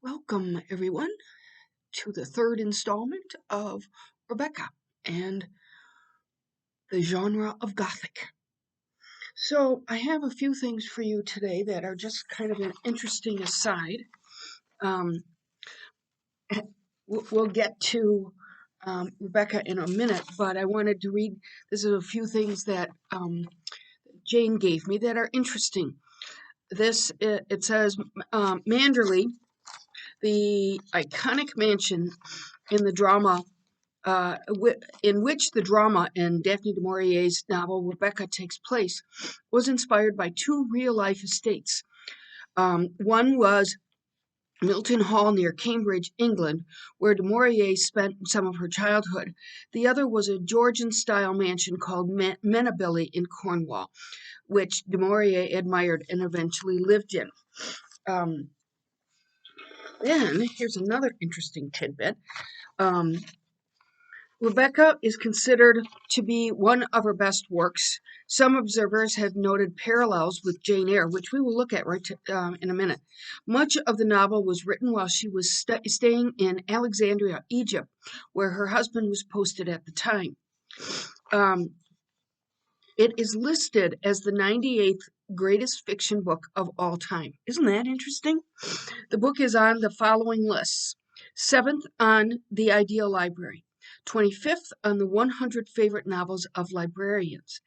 Welcome, everyone, to the third installment of Rebecca and the genre of Gothic. So, I have a few things for you today that are just kind of an interesting aside. Um, we'll get to Rebecca in a minute, but I wanted to read. This is a few things that Jane gave me that are interesting. It says Manderley, the iconic mansion in the drama in which the drama in Daphne du Maurier's novel Rebecca takes place, was inspired by two real-life estates. One was Milton Hall near Cambridge, England, where du Maurier spent some of her childhood. The other was a Georgian-style mansion called Menabilly in Cornwall, which du Maurier admired and eventually lived in. Um, then, here's another interesting tidbit. Um, Rebecca is considered to be one of her best works. Some observers have noted parallels with Jane Eyre, which we will look at in a minute. Much of the novel was written while she was staying in Alexandria, Egypt, where her husband was posted at the time. It is listed as the 98th greatest fiction book of all time. Isn't that interesting? The book is on the following lists: 7th on the Ideal Library, 25th on the 100 Favorite Novels of Librarians,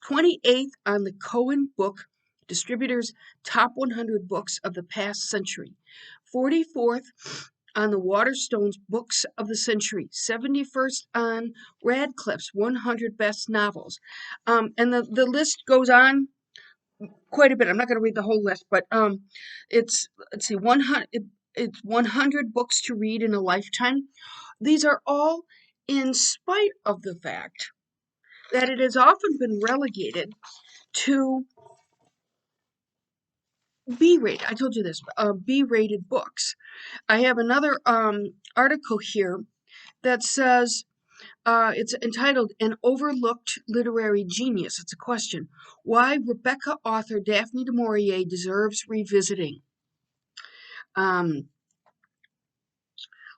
28th on the Cohen Book Distributors' Top 100 Books of the Past Century, 44th on the Waterstones Books of the Century, 71st on Radcliffe's 100 Best Novels. And the list goes on quite a bit. I'm not going to read the whole list, but let's see, 100. It's 100 books to read in a lifetime. These are all in spite of the fact that it has often been relegated to B-rated. I told you this, B-rated books. I have another article here that says it's entitled "An Overlooked Literary Genius." It's a question: why Rebecca author Daphne du Maurier deserves revisiting.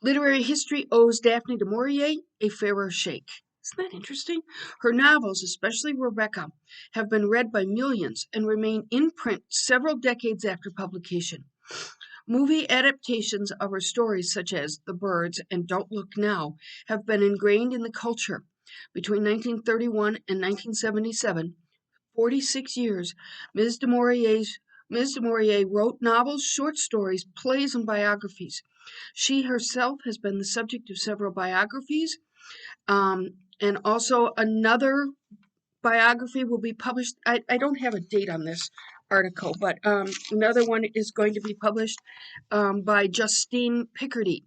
Literary history owes Daphne du Maurier a fairer shake. Isn't that interesting? Her novels, especially Rebecca, have been read by millions and remain in print several decades after publication. Movie adaptations of her stories, such as The Birds and Don't Look Now, have been ingrained in the culture. Between 1931 and 1977, 46 years, Ms. du Maurier wrote novels, short stories, plays, and biographies. She herself has been the subject of several biographies, and also another biography will be published. I don't have a date on this article, but another one is going to be published by Justine Picardie.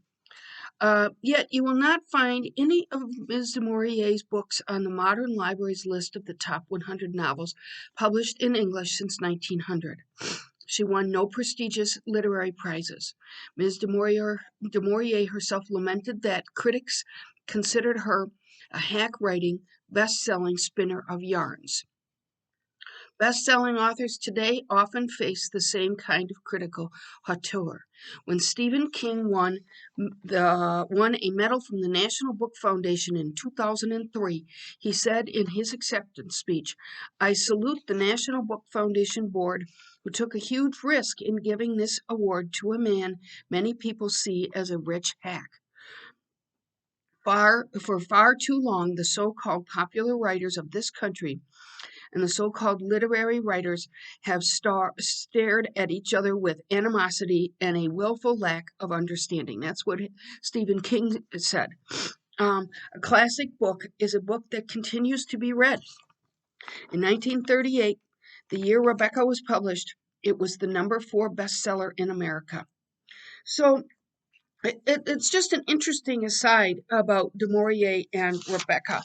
Yet you will not find any of Ms. du Maurier's books on the Modern Library's list of the top 100 novels published in English since 1900. She won no prestigious literary prizes. Ms. du Maurier herself lamented that critics considered her a hack-writing, best-selling spinner of yarns. Best-selling authors today often face the same kind of critical hauteur. When Stephen King won a medal from the National Book Foundation in 2003, he said in his acceptance speech, "I salute the National Book Foundation board, who took a huge risk in giving this award to a man many people see as a rich hack." For far too long, the so-called popular writers of this country and the so-called literary writers have stared at each other with animosity and a willful lack of understanding. That's what Stephen King said. A classic book is a book that continues to be read. In 1938, the year Rebecca was published, it was the number 4 bestseller in America. So it's just an interesting aside about du Maurier and Rebecca.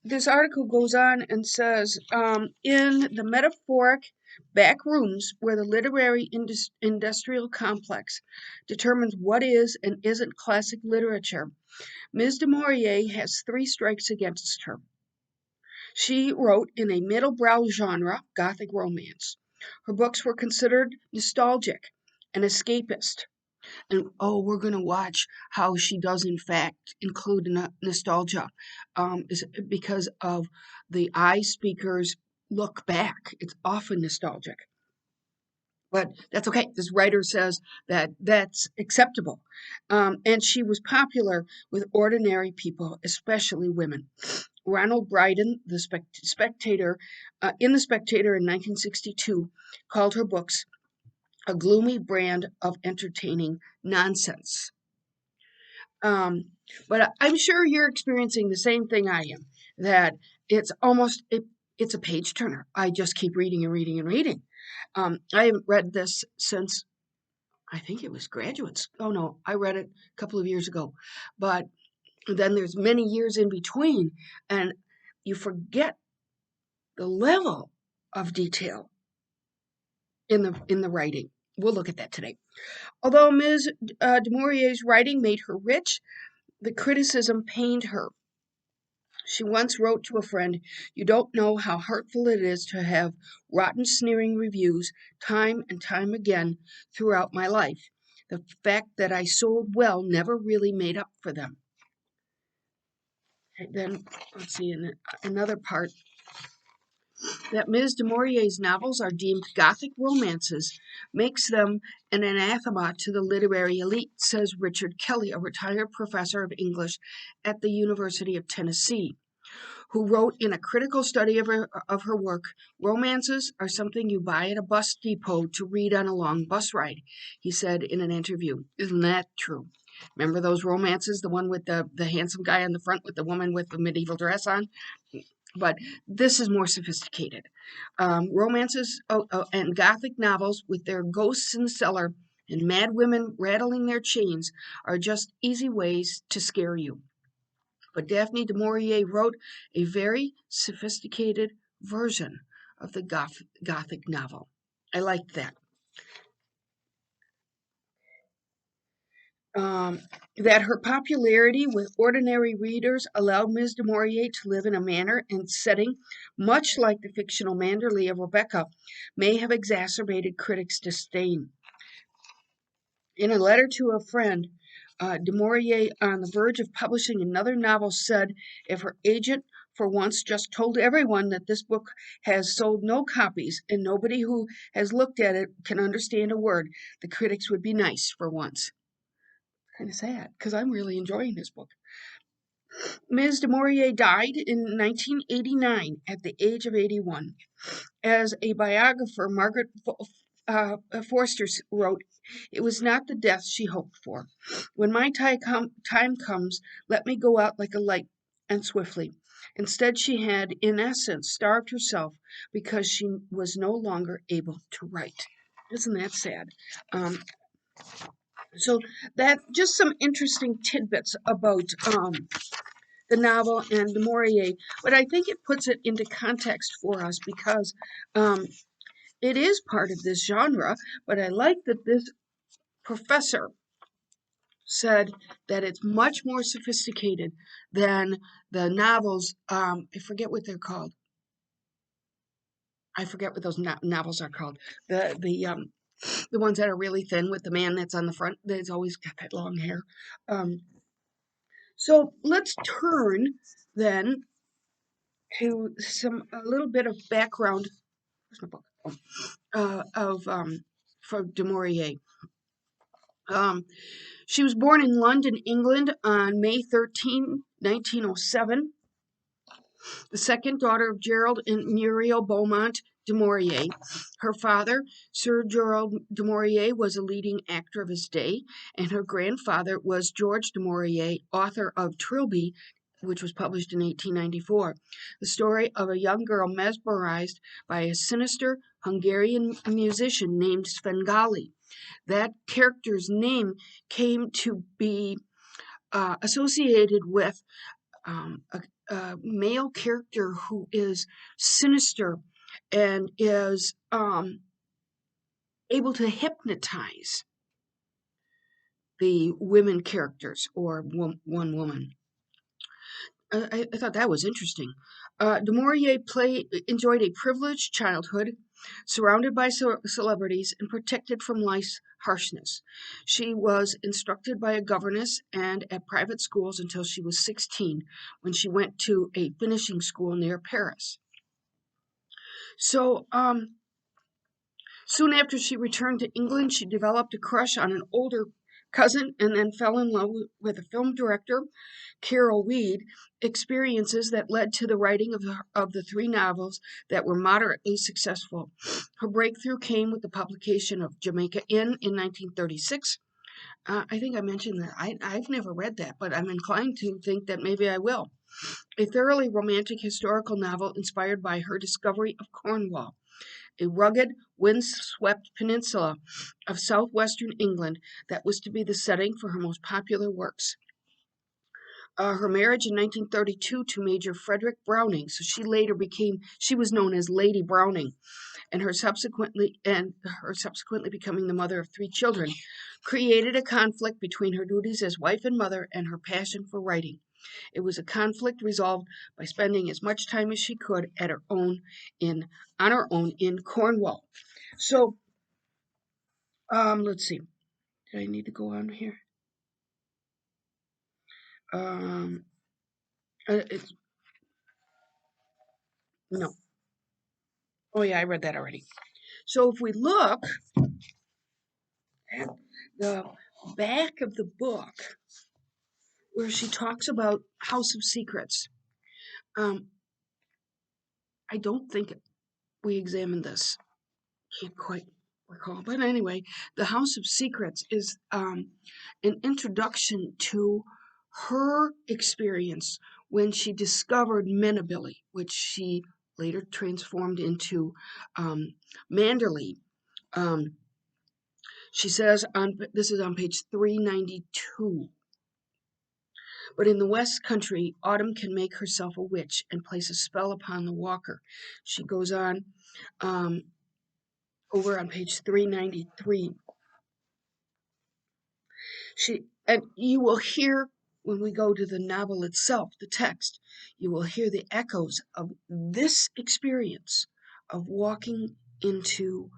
This article goes on and says, in the metaphoric back rooms where the literary industrial complex determines what is and isn't classic literature, Ms. du Maurier has 3 strikes against her. She wrote in a middle-brow genre, Gothic romance. Her books were considered nostalgic and escapist. And we're going to watch how she does, in fact, include nostalgia, is because of the I speakers look back. It's often nostalgic. But that's okay. This writer says that that's acceptable. And she was popular with ordinary people, especially women. Ronald Brydon, the Spectator, in the Spectator in 1962, called her books a gloomy brand of entertaining nonsense. Um, but I'm sure you're experiencing the same thing I am. That it's almost it's a page turner. I just keep reading and reading and reading. I haven't read this since I think it was Graduates. Oh no, I read it a couple of years ago. But then there's many years in between, and you forget the level of detail in the writing. We'll look at that today. Although Ms. Du Maurier's writing made her rich, the criticism pained her. She once wrote to a friend, "You don't know how hurtful it is to have rotten, sneering reviews time and time again throughout my life. The fact that I sold well never really made up for them." And then, let's see, in another part, that Ms. Du Maurier's novels are deemed Gothic romances makes them an anathema to the literary elite, says Richard Kelly, a retired professor of English at the University of Tennessee, who wrote in a critical study of her work, "Romances are something you buy at a bus depot to read on a long bus ride," he said in an interview. Isn't that true? Remember those romances, the one with the handsome guy on the front with the woman with the medieval dress on? But this is more sophisticated. Romances and Gothic novels with their ghosts in the cellar and mad women rattling their chains are just easy ways to scare you. But Daphne du Maurier wrote a very sophisticated version of the Gothic novel. I liked that. Um, that her popularity with ordinary readers allowed Ms. du Maurier to live in a manner and setting much like the fictional Manderley of Rebecca may have exacerbated critics' disdain. In a letter to a friend, Du Maurier, on the verge of publishing another novel, said if her agent for once just told everyone that this book has sold no copies and nobody who has looked at it can understand a word, the critics would be nice for once. Kind of sad because I'm really enjoying this book. Ms. du Maurier died in 1989 at the age of 81. As a biographer, Margaret Forster wrote, "It was not the death she hoped for. When my time comes, let me go out like a light and swiftly." Instead, she had, in essence, starved herself because she was no longer able to write. Isn't that sad? Um, so that just some interesting tidbits about the novel and du Maurier, but I think it puts it into context for us because um, it is part of this genre, but I like that this professor said that it's much more sophisticated than the novels. I forget what they're called. I forget what those novels are called. The ones that are really thin with the man that's on the front that's always got that long hair. Um, so let's turn then to a little bit of background. Where's my book? Of for du Maurier. Um, she was born in London, England on May 13, 1907, the second daughter of Gerald and Muriel Beaumont du Maurier. Her father, Sir Gerald du Maurier, was a leading actor of his day, and her grandfather was George du Maurier, author of Trilby, which was published in 1894. The story of a young girl mesmerized by a sinister Hungarian musician named Svengali. That character's name came to be associated with a male character who is sinister and is able to hypnotize the women characters or one woman. I thought that was interesting. Du Maurier enjoyed a privileged childhood. surrounded by celebrities and protected from life's harshness. She was instructed by a governess and at private schools until she was 16 when she went to a finishing school near Paris. So, soon after she returned to England, she developed a crush on an older cousin and then fell in love with a film director, Carol Weed, experiences that led to the writing of the three novels that were moderately successful. Her breakthrough came with the publication of Jamaica in 1936. I think I mentioned that. I've never read that, but I'm inclined to think that maybe I will. A thoroughly romantic historical novel inspired by her discovery of Cornwall, a rugged, wind-swept peninsula of southwestern England that was to be the setting for her most popular works. Her marriage in 1932 to Major Frederick Browning, so she was known as Lady Browning, and her subsequently becoming the mother of three children, created a conflict between her duties as wife and mother and her passion for writing. It was a conflict resolved by spending as much time as she could on her own in Cornwall. So, let's see. Did I need to go on here? Um, it's no. Oh yeah, I read that already. So if we look at the back of the book where she talks about House of Secrets, um, I don't think we examined this. Can't quite recall, but anyway, the House of Secrets is an introduction to her experience when she discovered Menabilly, which she later transformed into Manderley. Um, she says this is on page 392. But in the West Country, Autumn can make herself a witch and place a spell upon the walker. She goes on um, over on page 393. And you will hear when we go to the novel itself, the text, you will hear the echoes of this experience of walking into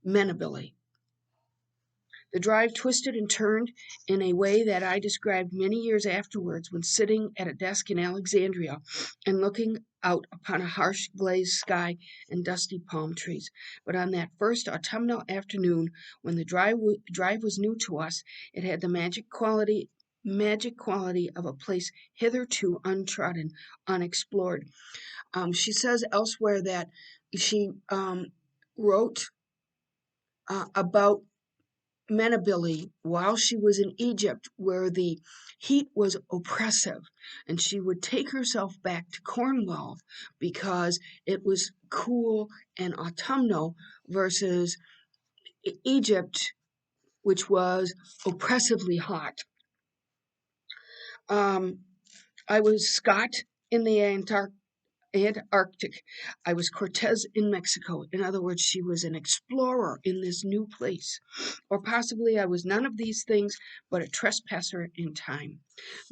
Menabilly. The drive twisted and turned in a way that I described many years afterwards when sitting at a desk in Alexandria and looking out upon a harsh glazed sky and dusty palm trees. But on that first autumnal afternoon, when the drive was new to us, it had the magic quality of a place hitherto untrodden, unexplored. She says elsewhere that she wrote about Menabilly while she was in Egypt, where the heat was oppressive, and she would take herself back to Cornwall because it was cool and autumnal versus Egypt, which was oppressively hot. I was Scott in the Antarctic. I was Cortez in Mexico. In other words, she was an explorer in this new place. Or possibly I was none of these things, but a trespasser in time.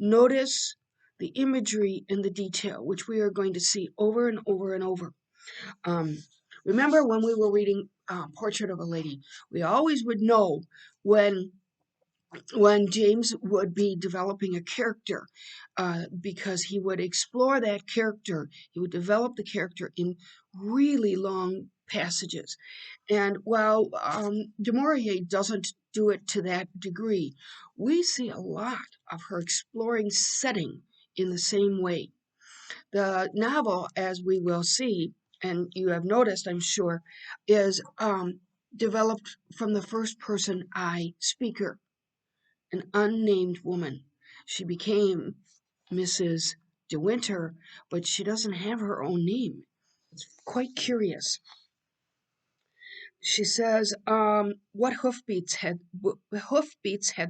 Notice the imagery and the detail, which we are going to see over and over and over. Remember when we were reading Portrait of a Lady, we always would know when James would be developing a character because he would explore that character. He would develop the character in really long passages. And while Du Maurier doesn't do it to that degree, we see a lot of her exploring setting in the same way. The novel, as we will see, and you have noticed, I'm sure, is developed from the first person I speaker, an unnamed woman. She became Mrs. De Winter, but she doesn't have her own name. It's quite curious. She says, what hoofbeats had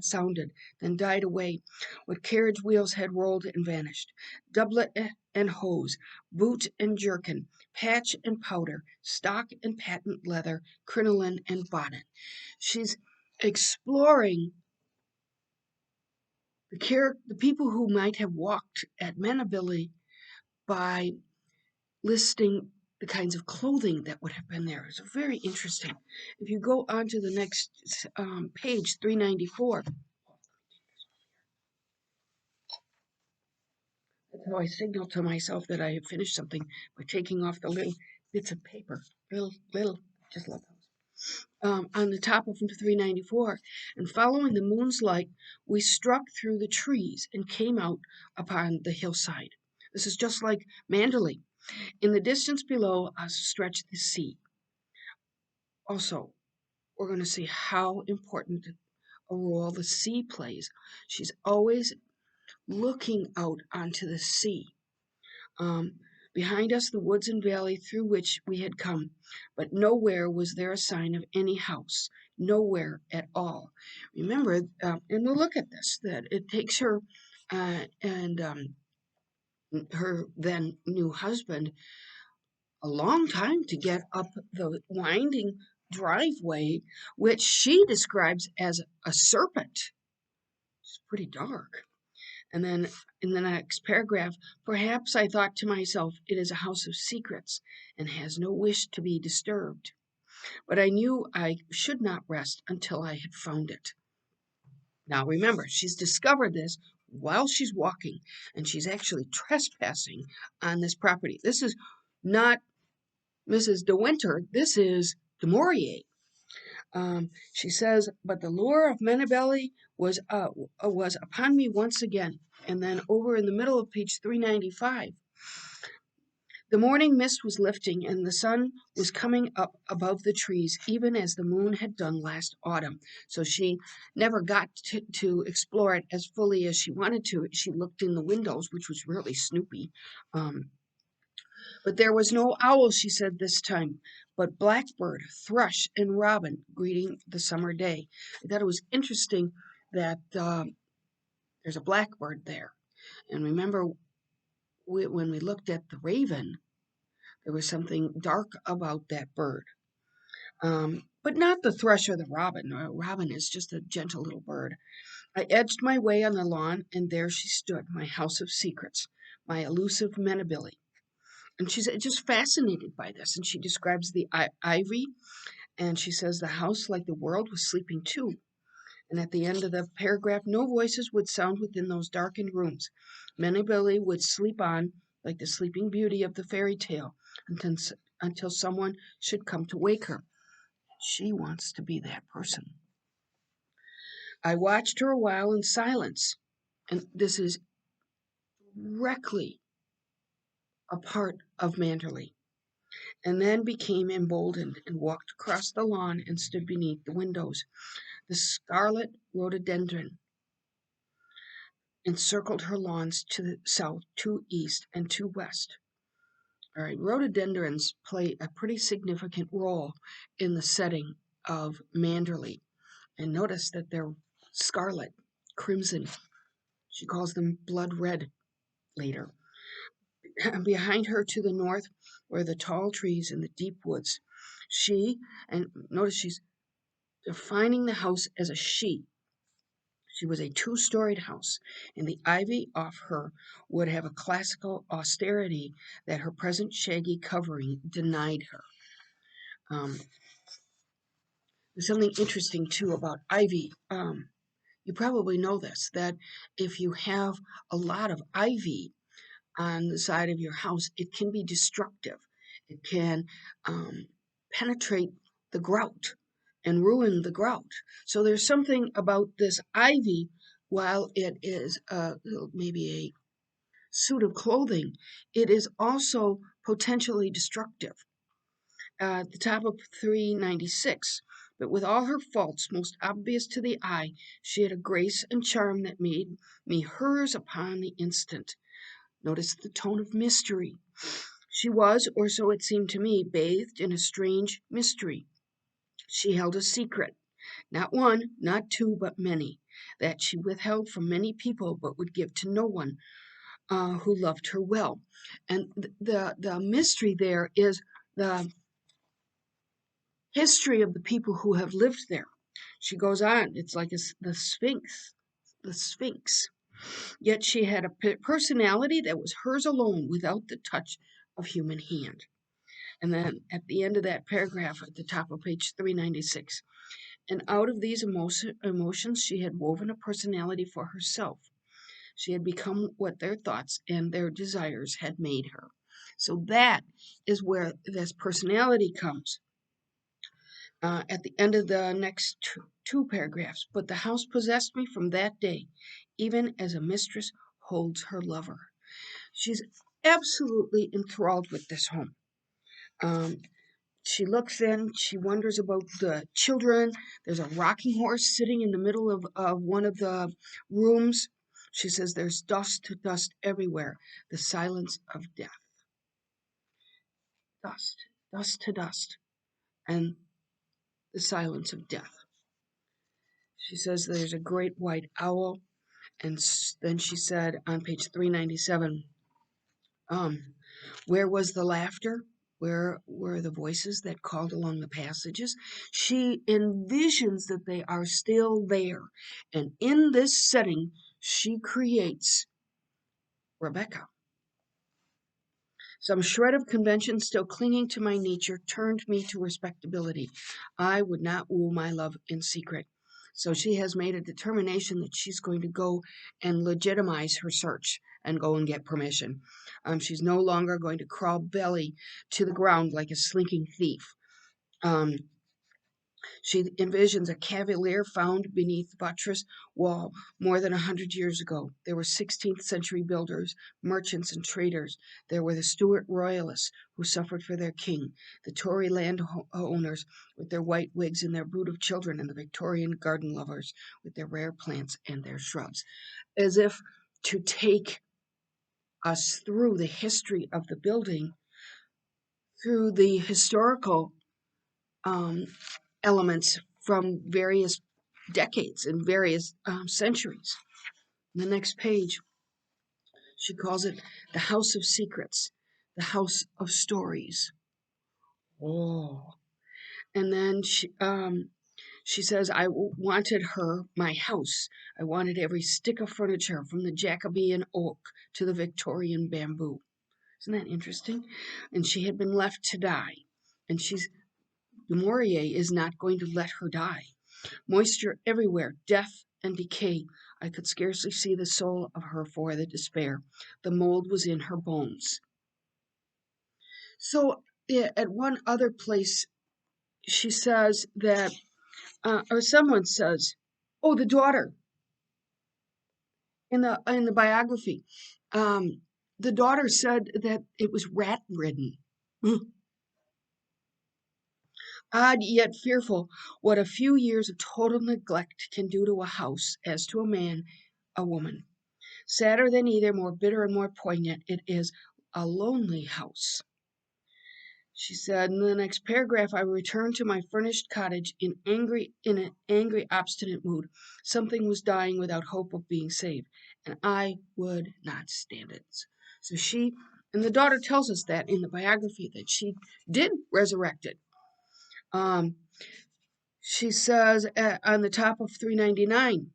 sounded, then died away, what carriage wheels had rolled and vanished, doublet and hose, boot and jerkin, patch and powder, stock and patent leather, crinoline and bonnet. She's exploring the people who might have walked at Menabilly by listing the kinds of clothing that would have been there. It's very interesting. If you go on to the next page, 394, that's how I signal to myself that I have finished something by taking off the little bits of paper. Little, just love those. On the top of 394, and following the moon's light, we struck through the trees and came out upon the hillside. This is just like Manderley. In the distance below us stretched the sea. Also, we're going to see how important a role the sea plays. She's always looking out onto the sea. Um, Behind us, the woods and valley through which we had come, but nowhere was there a sign of any house, nowhere at all. Remember, and we'll look at this, that it takes her and her then new husband a long time to get up the winding driveway, which she describes as a serpent. It's pretty dark. And then in the next paragraph, perhaps I thought to myself, it is a house of secrets and has no wish to be disturbed. But I knew I should not rest until I had found it. Now remember, she's discovered this while she's walking, and she's actually trespassing on this property. This is not Mrs. De Winter, this is Du Maurier. She says, but the lure of Menabelli was upon me once again. And then over in the middle of page 395, the morning mist was lifting and the sun was coming up above the trees, even as the moon had done last autumn. So she never got to explore it as fully as she wanted to. She looked in the windows, which was really snoopy. But there was no owl, she said this time, but blackbird, thrush, and robin greeting the summer day. I thought it was interesting that there's a blackbird there. And remember, when we looked at the raven, there was something dark about that bird. But not the thrush or the robin. Robin is just a gentle little bird. I edged my way on the lawn, and there she stood, my house of secrets, my elusive Menabelli. And she's just fascinated by this. And she describes the ivy, and she says the house, like the world, was sleeping too. And at the end of the paragraph, no voices would sound within those darkened rooms. Menabelli would sleep on, like the sleeping beauty of the fairy tale, until someone should come to wake her. She wants to be that person. I watched her a while in silence, and this is directly a part of Manderley, and then became emboldened and walked across the lawn and stood beneath the windows. The scarlet rhododendron encircled her lawns to the south, to east, and to west. All right, rhododendrons play a pretty significant role in the setting of Manderley. And notice that they're scarlet, crimson. She calls them blood red later. Behind her to the north were the tall trees and the deep woods. And notice she's defining the house as a she. She was a two-storied house, and the ivy off her would have a classical austerity that her present shaggy covering denied her. There's something interesting, too, about ivy. You probably know this, that if you have a lot of ivy on the side of your house, it can be destructive. It can penetrate the grout and ruin the grout. So there's something about this ivy, while it is maybe a suit of clothing, it is also potentially destructive. At the top of 396, but with all her faults most obvious to the eye, she had a grace and charm that made me hers upon the instant. Notice the tone of mystery. She was, or so it seemed to me, bathed in a strange mystery. She held a secret, not one, not two, but many, that she withheld from many people, but would give to no one who loved her well. And the mystery there is the history of the people who have lived there. She goes on, it's like the Sphinx, the Sphinx. Yet she had a personality that was hers alone without the touch of human hand. And then at the end of that paragraph, at the top of page 396, and out of these emotions, she had woven a personality for herself. She had become what their thoughts and their desires had made her. So that is where this personality comes. At the end of the next two paragraphs, but the house possessed me from that day, even as a mistress holds her lover. She's absolutely enthralled with this home. Um, she looks in, she wonders about the children. There's a rocking horse sitting in the middle of one of the rooms. She says there's dust everywhere, the silence of death. Dust, dust to dust, and the silence of death. She says there's a great white owl, and then she said on page 397, um, where was the laughter? Where were the voices that called along the passages? She envisions that they are still there. And in this setting, she creates Rebecca. Some shred of convention still clinging to my nature turned me to respectability. I would not woo my love in secret. So she has made a determination that she's going to go and legitimize her search and go and get permission. She's no longer going to crawl belly to the ground like a slinking thief. Um, she envisions a cavalier found beneath the buttress wall more than 100 years ago. There were 16th century builders, merchants, and traders. There were the Stuart royalists who suffered for their king, the Tory landowners with their white wigs and their brood of children, and the Victorian garden lovers with their rare plants and their shrubs. As if to take us through the history of the building, through the historical um, elements from various decades and various centuries. The next page, she calls it the House of Secrets, the House of Stories. Oh. And then she says, I wanted her, my house. I wanted every stick of furniture from the Jacobean oak to the Victorian bamboo. Isn't that interesting? And she had been left to die. And Du Maurier is not going to let her die. Moisture everywhere, death and decay. I could scarcely see the soul of her for the despair. The mold was in her bones. So at one other place, she says that, or someone says, oh, the daughter in the biography, um, the daughter said that it was rat ridden. Odd yet fearful what a few years of total neglect can do to a house, as to a man, a woman. Sadder than either, more bitter and more poignant, it is a lonely house. She said in the next paragraph, I returned to my furnished cottage in an angry, obstinate mood. Something was dying without hope of being saved, and I would not stand it. So and the daughter tells us that in the biography that she did resurrect it. She says on the top of 399,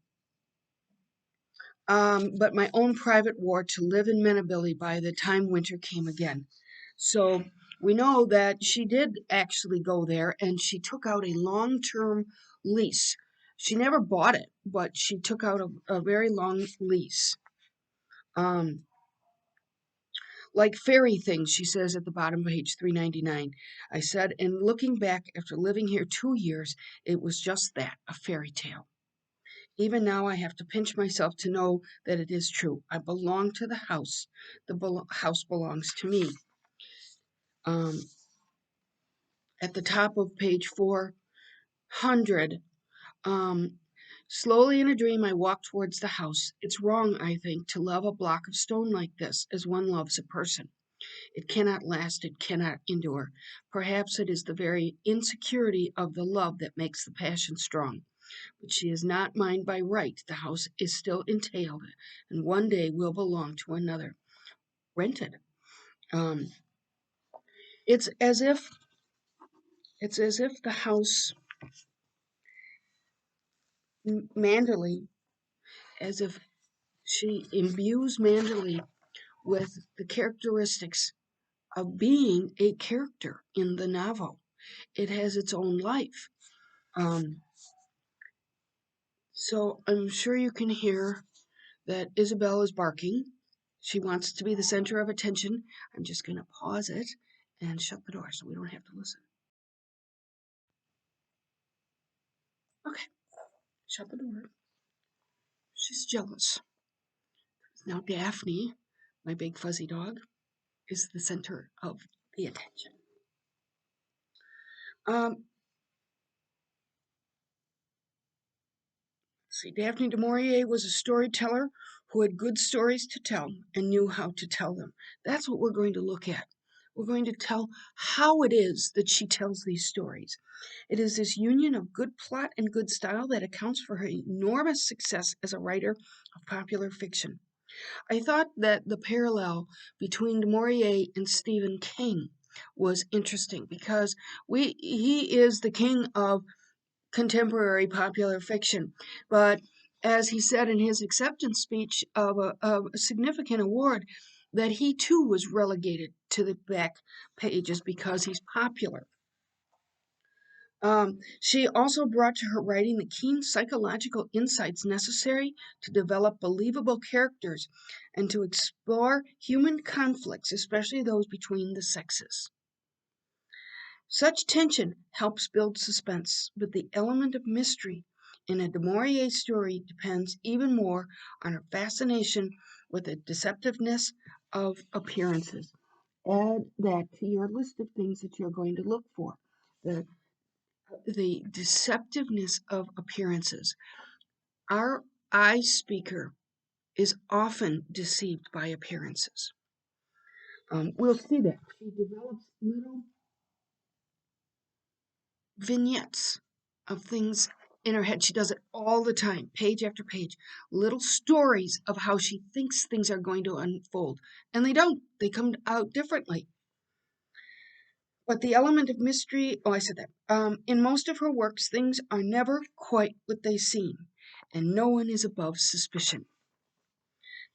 but my own private ward to live in Menabilly by the time winter came again. So we know that she did actually go there and she took out a long term lease. She never bought it, but she took out a very long lease. Um, like fairy things, she says at the bottom of page 399. I said, and looking back after living here 2 years, it was just that, a fairy tale. Even now, I have to pinch myself to know that it is true. I belong to the house. The house belongs to me. Um, at the top of page 400, slowly in a dream, I walk towards the house. It's wrong, I think, to love a block of stone like this as one loves a person. It cannot last, it cannot endure. Perhaps it is the very insecurity of the love that makes the passion strong. But she is not mine by right. The house is still entailed, and one day will belong to another. Rented. Um, it's as if the house Manderley, as if she imbues Manderley with the characteristics of being a character in the novel. It has its own life. Um, so I'm sure you can hear that Isabel is barking. She wants to be the center of attention. I'm just going to pause it and shut the door so we don't have to listen. Okay, shut the door. She's jealous. Now Daphne, my big fuzzy dog, is the center of the attention. Um, See, Daphne du Maurier was a storyteller who had good stories to tell and knew how to tell them. That's what we're going to look at. We're going to tell how it is that she tells these stories. It is this union of good plot and good style that accounts for her enormous success as a writer of popular fiction. I thought that the parallel between du Maurier and Stephen King was interesting because he is the king of contemporary popular fiction. But as he said in his acceptance speech of a significant award, that he too was relegated to the back pages because he's popular. She also brought to her writing the keen psychological insights necessary to develop believable characters and to explore human conflicts, especially those between the sexes. Such tension helps build suspense, but the element of mystery in a du Maurier story depends even more on her fascination with the deceptiveness of appearances. Add that to your list of things that you're going to look for. The, the deceptiveness of appearances. Our eye speaker is often deceived by appearances. We'll see that. She develops little vignettes of things in her head. She does it all the time, page after page. Little stories of how she thinks things are going to unfold. And they don't, they come out differently. But the element of mystery, oh, I said that. In most of her works, things are never quite what they seem, and no one is above suspicion.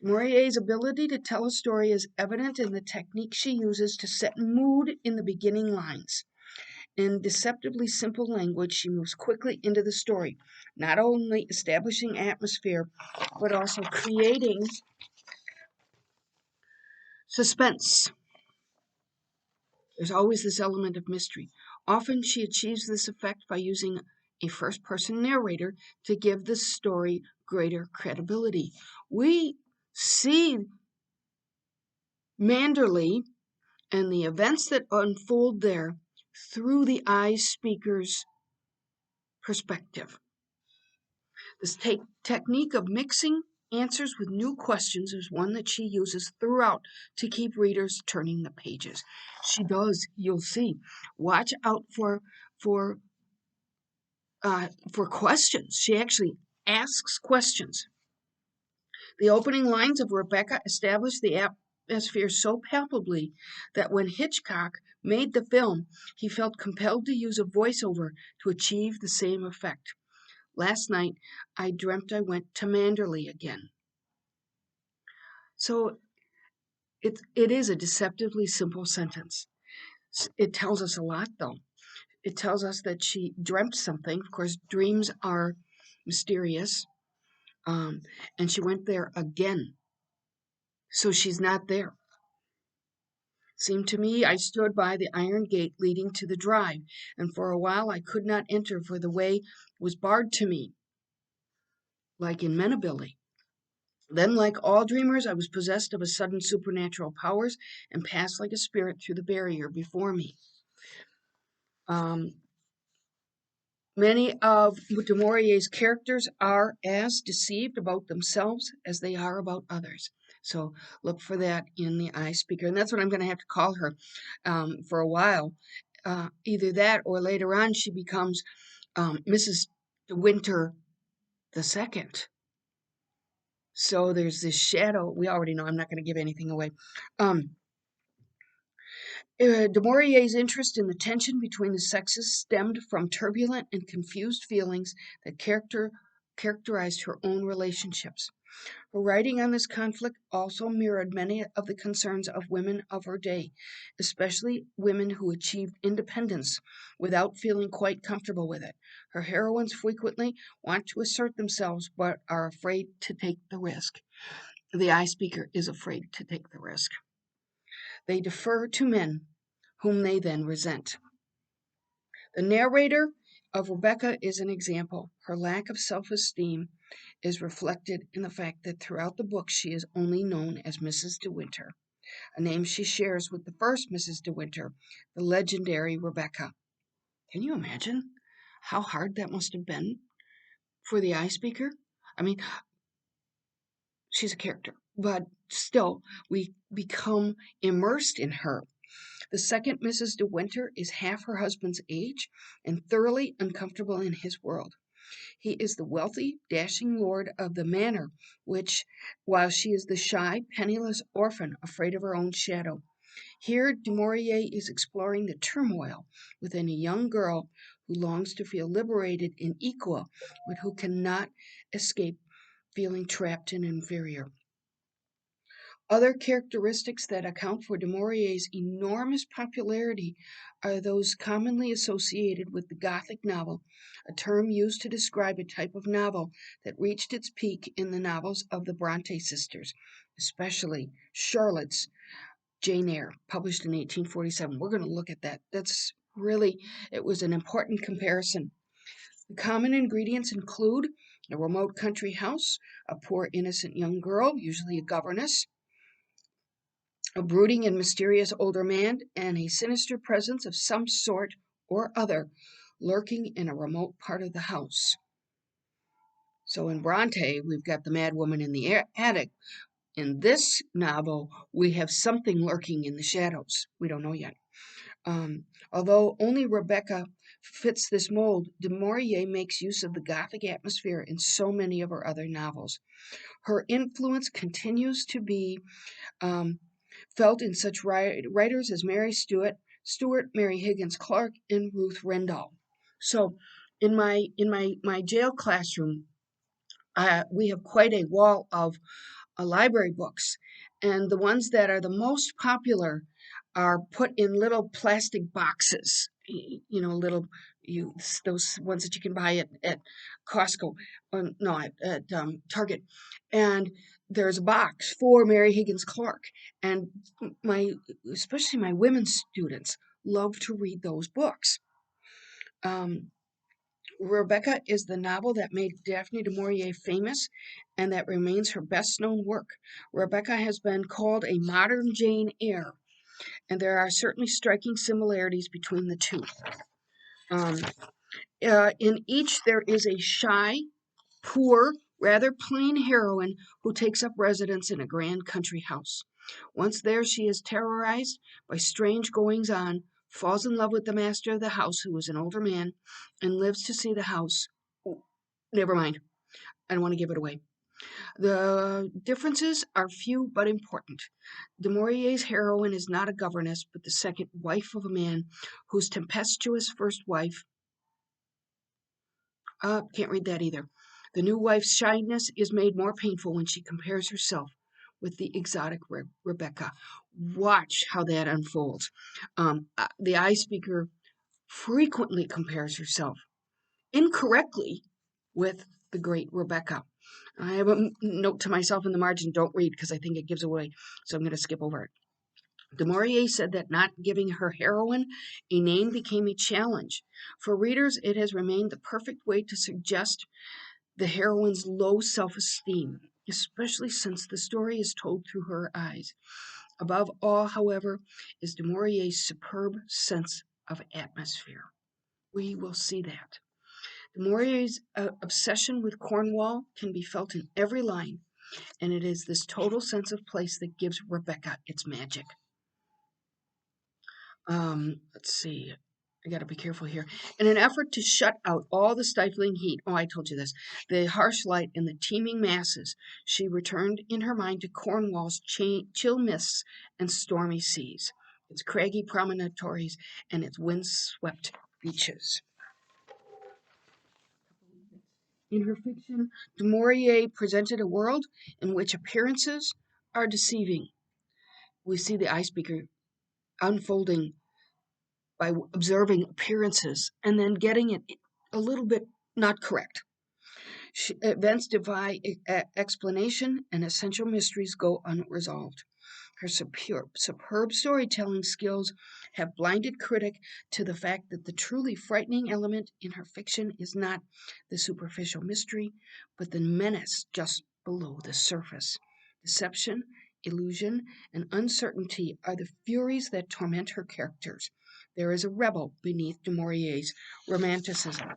Maurier's ability to tell a story is evident in the technique she uses to set mood in the beginning lines. In deceptively simple language, she moves quickly into the story, not only establishing atmosphere, but also creating suspense. There's always this element of mystery. Often she achieves this effect by using a first person narrator to give the story greater credibility. We see Manderley and the events that unfold there through the eye speaker's perspective. This technique of mixing answers with new questions is one that she uses throughout to keep readers turning the pages. She does, you'll see. Watch out for questions. She actually asks questions. The opening lines of Rebecca establish the atmosphere so palpably that when Hitchcock made the film, he felt compelled to use a voiceover to achieve the same effect. Last night, I dreamt I went to Manderley again. So it is a deceptively simple sentence. It tells us a lot, though. It tells us that she dreamt something. Of course, dreams are mysterious. And she went there again. So she's not there. Seemed to me I stood by the iron gate leading to the drive, and for a while I could not enter, for the way was barred to me, like in Menabilly. Then, like all dreamers, I was possessed of a sudden supernatural powers and passed like a spirit through the barrier before me. Um, Many of du Maurier's characters are as deceived about themselves as they are about others. So look for that in the eye speaker. And that's what I'm going to have to call her for a while. Either that or later on she becomes Mrs. De Winter the Second. So there's this shadow. We already know. I'm not going to give anything away. Du Maurier's interest in the tension between the sexes stemmed from turbulent and confused feelings that characterized her own relationships. Her writing on this conflict also mirrored many of the concerns of women of her day, especially women who achieved independence without feeling quite comfortable with it. Her heroines frequently want to assert themselves but are afraid to take the risk. The I speaker is afraid to take the risk. They defer to men, whom they then resent. The narrator of Rebecca is an example. Her lack of self esteem is reflected in the fact that throughout the book she is only known as Mrs. De Winter, a name she shares with the first Mrs. De Winter, the legendary Rebecca. Can you imagine how hard that must have been for the I speaker? I mean, she's a character, but still, we become immersed in her. The second Mrs. De Winter is half her husband's age and thoroughly uncomfortable in his world. He is the wealthy, dashing lord of the manor, which, while she is the shy, penniless orphan afraid of her own shadow. Here, Du Maurier is exploring the turmoil within a young girl who longs to feel liberated and equal, but who cannot escape feeling trapped and inferior. Other characteristics that account for Du Maurier's enormous popularity are those commonly associated with the Gothic novel, a term used to describe a type of novel that reached its peak in the novels of the Bronte sisters, especially Charlotte's Jane Eyre, published in 1847. We're going to look at that. It was an important comparison. The common ingredients include a remote country house, a poor innocent young girl, usually a governess, a brooding and mysterious older man, and a sinister presence of some sort or other lurking in a remote part of the house. So in Bronte, we've got the mad woman in the attic. In this novel, we have something lurking in the shadows. We don't know yet. Although only Rebecca fits this mold, Du Maurier makes use of the Gothic atmosphere in so many of her other novels. Her influence continues to be felt in such writers as Mary Stuart, Mary Higgins Clark, and Ruth Rendell. So, in my jail classroom, we have quite a wall of library books, and the ones that are the most popular are put in little plastic boxes. Little those ones that you can buy at Costco, or no, at Target, and there's a box for Mary Higgins Clark, and especially my women students love to read those books. Um, Rebecca is the novel that made Daphne du Maurier famous and that remains her best known work. Rebecca has been called a modern Jane Eyre, and there are certainly striking similarities between the two. Um, in each, there is a shy, poor, rather plain heroine who takes up residence in a grand country house. Once there, she is terrorized by strange goings on, falls in love with the master of the house, who is an older man, and lives to see the house. Oh, never mind, I don't want to give it away. The differences are few but important. Du Maurier's heroine is not a governess, but the second wife of a man whose tempestuous first wife, can't read that either. The new wife's shyness is made more painful when she compares herself with the exotic Rebecca. Watch how that unfolds. The I speaker frequently compares herself incorrectly with the great Rebecca. I have a note to myself in the margin, don't read because I think it gives away, so I'm going to skip over it. Du Maurier said that not giving her heroine a name became a challenge. For readers, it has remained the perfect way to suggest the heroine's low self-esteem, especially since the story is told through her eyes. Above all, however, is Du Maurier's superb sense of atmosphere. We will see that. Du Maurier's obsession with Cornwall can be felt in every line, and it is this total sense of place that gives Rebecca its magic. Let's see. I got to be careful here. In an effort to shut out all the stifling heat, I told you this, the harsh light and the teeming masses, she returned in her mind to Cornwall's chill mists and stormy seas, its craggy promontories, and its wind-swept beaches. In her fiction, du Maurier presented a world in which appearances are deceiving. We see the eye speaker unfolding by observing appearances and then getting it a little bit not correct. Events defy explanation and essential mysteries go unresolved. Her superb storytelling skills have blinded critic to the fact that the truly frightening element in her fiction is not the superficial mystery, but the menace just below the surface. Deception, illusion, and uncertainty are the furies that torment her characters. There is a rebel beneath du Maurier's romanticism.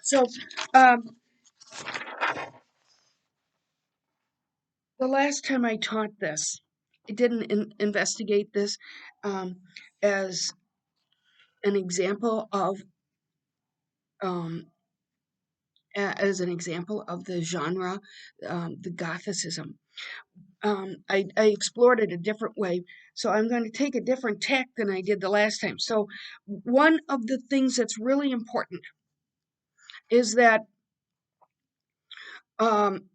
So, um, the last time I taught this, I didn't investigate this um, as an example of um, the genre, the Gothicism. I explored it a different way, so I'm going to take a different tack than I did the last time. So one of the things that's really important is that um,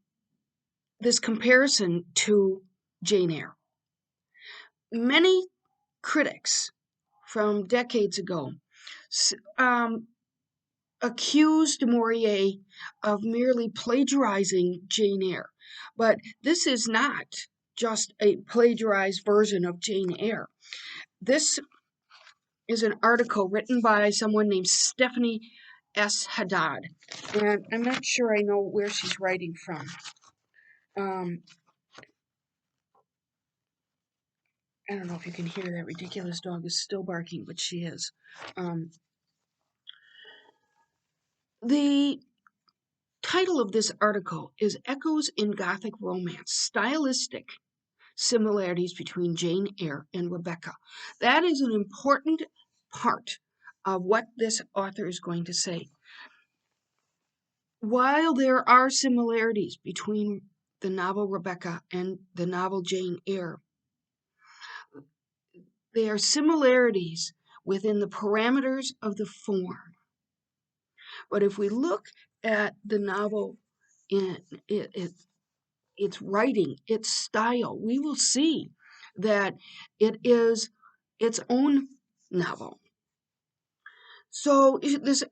this comparison to Jane Eyre. Many critics from decades ago um, accused du Maurier of merely plagiarizing Jane Eyre. But this is not just a plagiarized version of Jane Eyre. This is an article written by someone named Stephanie S. Haddad. And I'm not sure I know where she's writing from. I don't know if you can hear that ridiculous dog is still barking, but she is. The title of this article is Echoes in Gothic Romance, Stylistic Similarities Between Jane Eyre and Rebecca. That is an important part of what this author is going to say. While there are similarities between the novel Rebecca and the novel Jane Eyre, they are similarities within the parameters of the form. But if we look at the novel in its writing, its style, we will see that it is its own novel. So this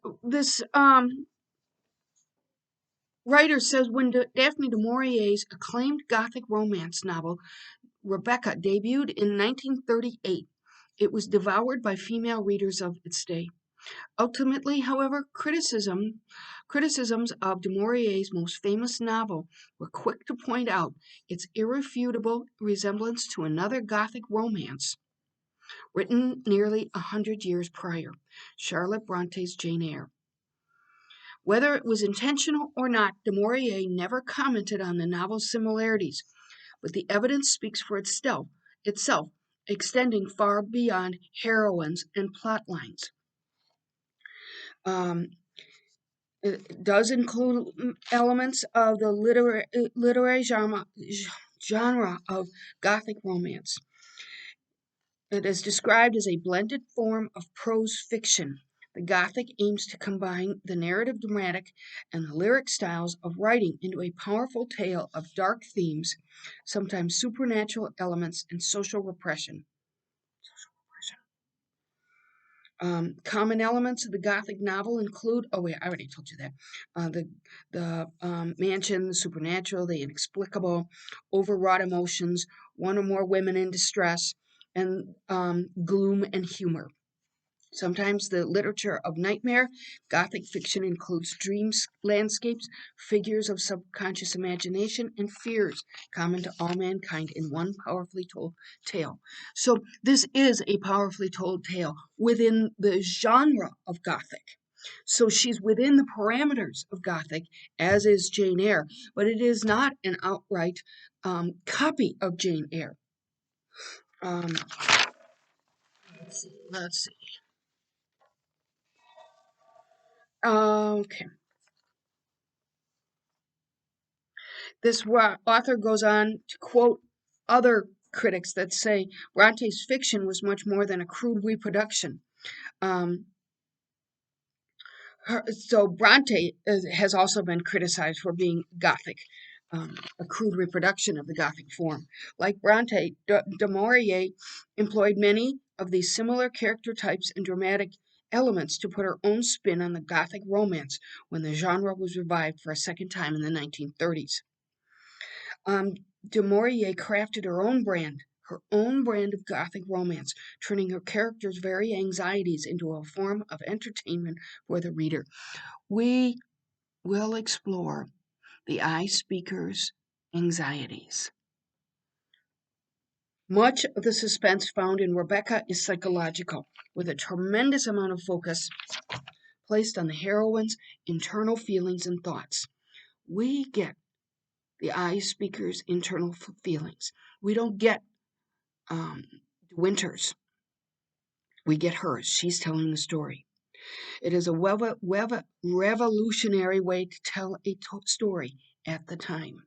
writer says when Daphne du Maurier's acclaimed Gothic romance novel Rebecca debuted in 1938, it was devoured by female readers of its day. Ultimately, however, criticisms of du Maurier's most famous novel were quick to point out its irrefutable resemblance to another Gothic romance written nearly 100 years prior, Charlotte Bronte's Jane Eyre. Whether it was intentional or not, du Maurier never commented on the novel's similarities, but the evidence speaks for itself, extending far beyond heroines and plot lines. It does include elements of the literary genre of Gothic romance. It is described as a blended form of prose fiction. The Gothic aims to combine the narrative dramatic and the lyric styles of writing into a powerful tale of dark themes, sometimes supernatural elements, and social repression. Common elements of the Gothic novel include, oh wait, I already told you that, the mansion, the supernatural, the inexplicable, overwrought emotions, one or more women in distress, and gloom and humor. Sometimes the literature of nightmare, Gothic fiction includes dreams, landscapes, figures of subconscious imagination, and fears common to all mankind in one powerfully told tale. So this is a powerfully told tale within the genre of Gothic. So she's within the parameters of Gothic, as is Jane Eyre, but it is not an outright copy of Jane Eyre. Let's see. Okay. This author goes on to quote other critics that say Bronte's fiction was much more than a crude reproduction. Um, So Bronte has also been criticized for being Gothic, a crude reproduction of the Gothic form. Like Bronte, du Maurier employed many of these similar character types and dramatic elements to put her own spin on the Gothic romance when the genre was revived for a second time in the 1930s. Um, du Maurier crafted her own brand of Gothic romance, turning her characters' very anxieties into a form of entertainment for the reader. We will explore the eye speaker's anxieties. Much of the suspense found in Rebecca is psychological, with a tremendous amount of focus placed on the heroine's internal feelings and thoughts. We get the eye speaker's internal feelings. We don't get um, Winter's. We get hers. She's telling the story. It is a revolutionary way to tell a story at the time.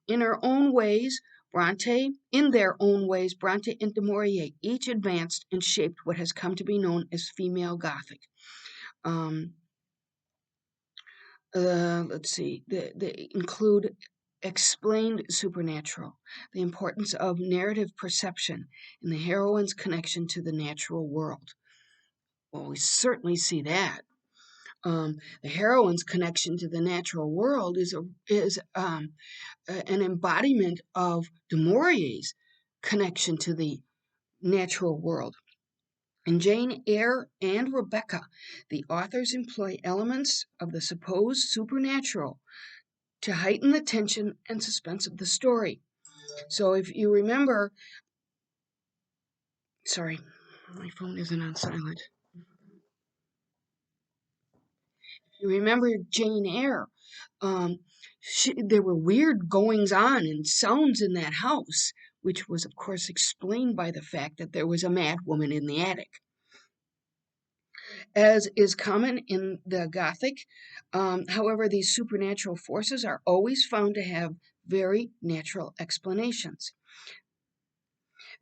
In their own ways, Bronte and du Maurier each advanced and shaped what has come to be known as female Gothic. Um, let's see, they include explained supernatural, the importance of narrative perception, and the heroine's connection to the natural world. Well, we certainly see that. The heroine's connection to the natural world is an embodiment of du Maurier's connection to the natural world. In Jane Eyre and Rebecca, the authors employ elements of the supposed supernatural to heighten the tension and suspense of the story. So if you remember, sorry, my phone isn't on silent. If you remember Jane Eyre, um, there were weird goings on and sounds in that house, which was, of course, explained by the fact that there was a mad woman in the attic. As is common in the Gothic, however, these supernatural forces are always found to have very natural explanations.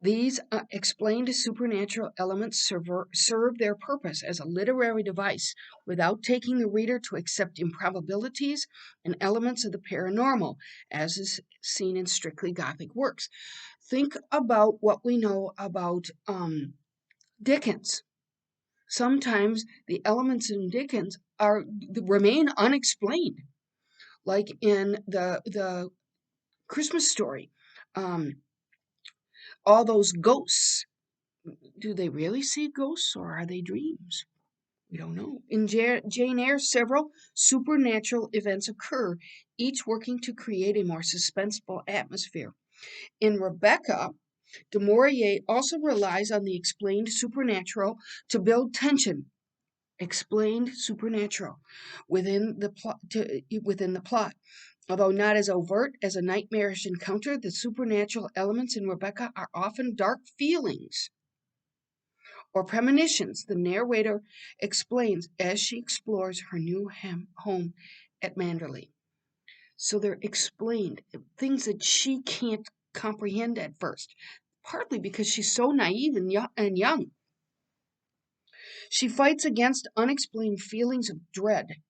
These explained supernatural elements serve their purpose as a literary device without taking the reader to accept improbabilities and elements of the paranormal, as is seen in strictly Gothic works. Think about what we know about Dickens. Sometimes the elements in Dickens remain unexplained, like in the Christmas story. Um, all those ghosts. Do they really see ghosts or are they dreams? We don't know. In Jane Eyre, several supernatural events occur, each working to create a more suspenseful atmosphere. In Rebecca, du Maurier also relies on the explained supernatural to build tension. Explained supernatural within the plot. Although not as overt as a nightmarish encounter, the supernatural elements in Rebecca are often dark feelings or premonitions the narrator explains as she explores her new home at Manderley. So they're explained, things that she can't comprehend at first, partly because she's so naive and young. She fights against unexplained feelings of dread.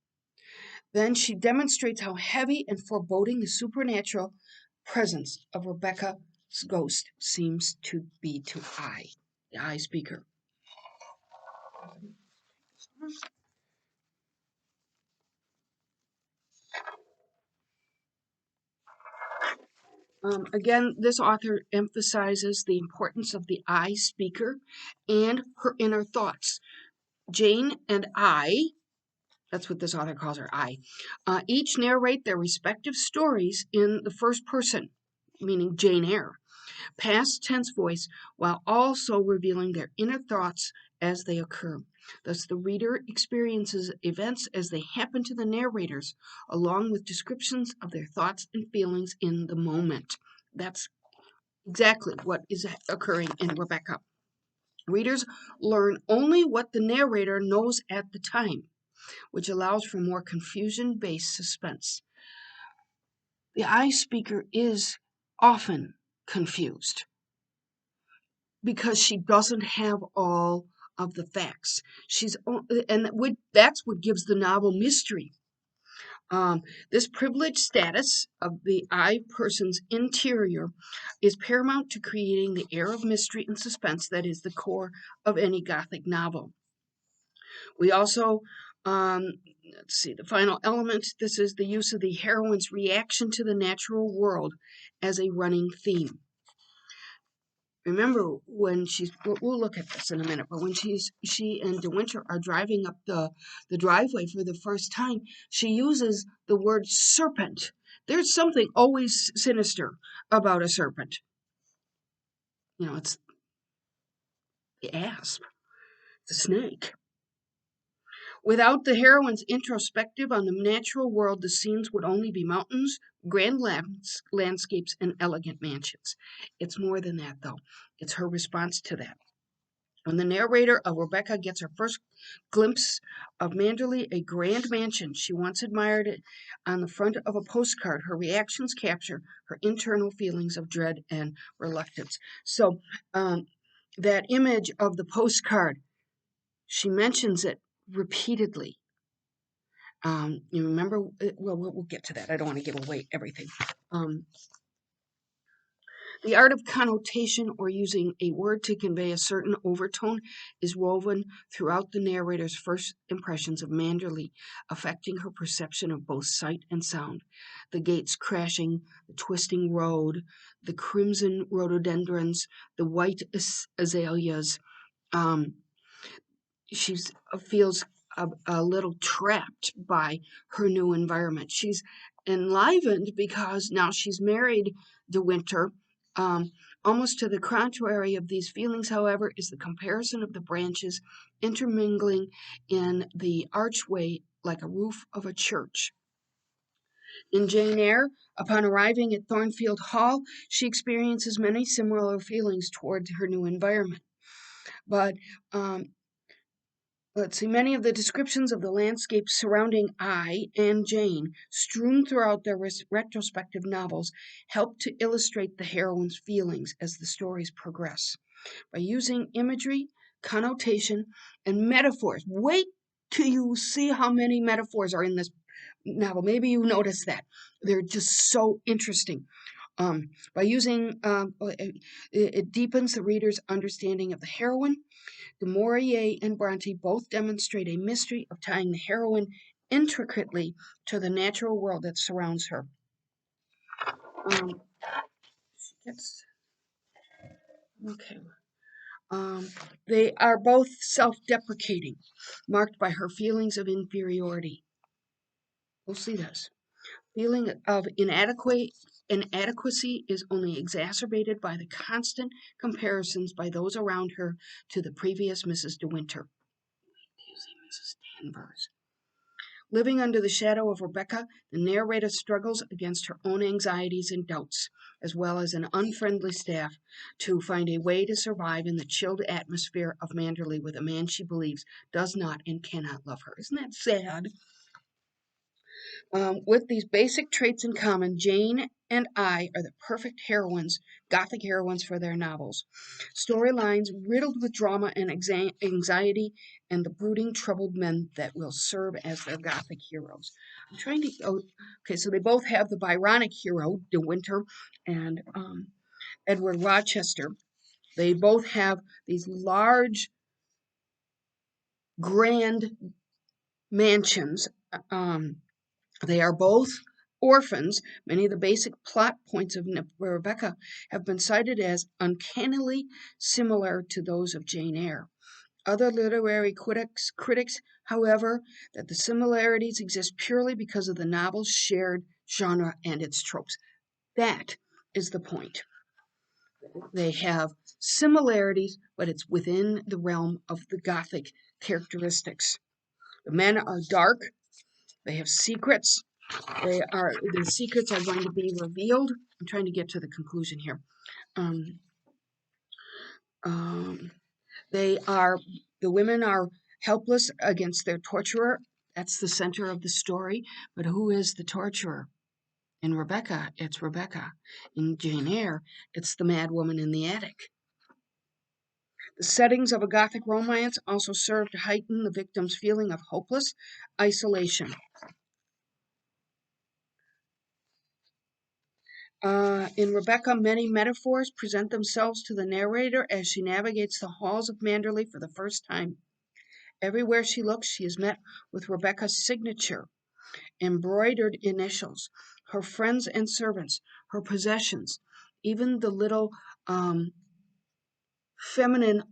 Then she demonstrates how heavy and foreboding the supernatural presence of Rebecca's ghost seems to be to the eye speaker. Again, this author emphasizes the importance of the I speaker and her inner thoughts. Jane and I, that's what this author calls her, each narrate their respective stories in the first person, meaning Jane Eyre, past tense voice, while also revealing their inner thoughts as they occur. Thus, the reader experiences events as they happen to the narrators, along with descriptions of their thoughts and feelings in the moment. That's exactly what is occurring in Rebecca. Readers learn only what the narrator knows at the time, which allows for more confusion-based suspense. The eye speaker is often confused because she doesn't have all of the facts. That's what gives the novel mystery. This privileged status of the I person's interior is paramount to creating the air of mystery and suspense that is the core of any Gothic novel. We also, let's see, the final element. This is the use of the heroine's reaction to the natural world as a running theme. Remember when we'll look at this in a minute, but when she and De Winter are driving up the driveway for the first time, she uses the word serpent. There's something always sinister about a serpent. It's the asp, the snake. Without the heroine's introspective on the natural world, the scenes would only be mountains, grand landscapes, and elegant mansions. It's more than that, though. It's her response to that. When the narrator of Rebecca gets her first glimpse of Manderley, a grand mansion she once admired it on the front of a postcard, her reactions capture her internal feelings of dread and reluctance. So that image of the postcard, she mentions it repeatedly. You remember? Well, we'll get to that. I don't want to give away everything. The art of connotation, or using a word to convey a certain overtone, is woven throughout the narrator's first impressions of Manderley, affecting her perception of both sight and sound. The gates crashing, the twisting road, the crimson rhododendrons, the white azaleas. She feels a little trapped by her new environment. She's enlivened because now she's married De Winter. Almost to the contrary of these feelings, however, is the comparison of the branches intermingling in the archway like a roof of a church. In Jane Eyre, upon arriving at Thornfield Hall, she experiences many similar feelings toward her new environment. But let's see, many of the descriptions of the landscapes surrounding I and Jane, strewn throughout their retrospective novels, help to illustrate the heroine's feelings as the stories progress. By using imagery, connotation, and metaphors. Wait till you see how many metaphors are in this novel. Maybe you notice that. They're just so interesting. By using, it deepens the reader's understanding of the heroine. Du Maurier and Bronte both demonstrate a mystery of tying the heroine intricately to the natural world that surrounds her. Okay. They are both self-deprecating, marked by her feelings of inferiority. We'll see this. Feeling of inadequacy is only exacerbated by the constant comparisons by those around her to the previous Mrs. De Winter. Mrs. Danvers. Living under the shadow of Rebecca, the narrator struggles against her own anxieties and doubts, as well as an unfriendly staff, to find a way to survive in the chilled atmosphere of Manderley with a man she believes does not and cannot love her. Isn't that sad? With these basic traits in common, Jane and I are the perfect heroines, Gothic heroines for their novels. Storylines riddled with drama and anxiety and the brooding, troubled men that will serve as their Gothic heroes. I'm trying to. Okay, so they both have the Byronic hero, De Winter, and Edward Rochester. They both have these large, grand mansions. They are both orphans. Many of the basic plot points of Rebecca have been cited as uncannily similar to those of Jane Eyre. Other literary critics, however, that the similarities exist purely because of the novel's shared genre and its tropes. That is the point. They have similarities, but it's within the realm of the Gothic characteristics. The men are dark. They have secrets. The secrets are going to be revealed. I'm trying to get to the conclusion here. The women are helpless against their torturer. That's the center of the story. But who is the torturer? In Rebecca, it's Rebecca. In Jane Eyre, it's the mad woman in the attic. The settings of a Gothic romance also serve to heighten the victim's feeling of hopeless isolation. In Rebecca, many metaphors present themselves to the narrator as she navigates the halls of Manderley for the first time. Everywhere she looks, she is met with Rebecca's signature, embroidered initials, her friends and servants, her possessions, even the little um, feminine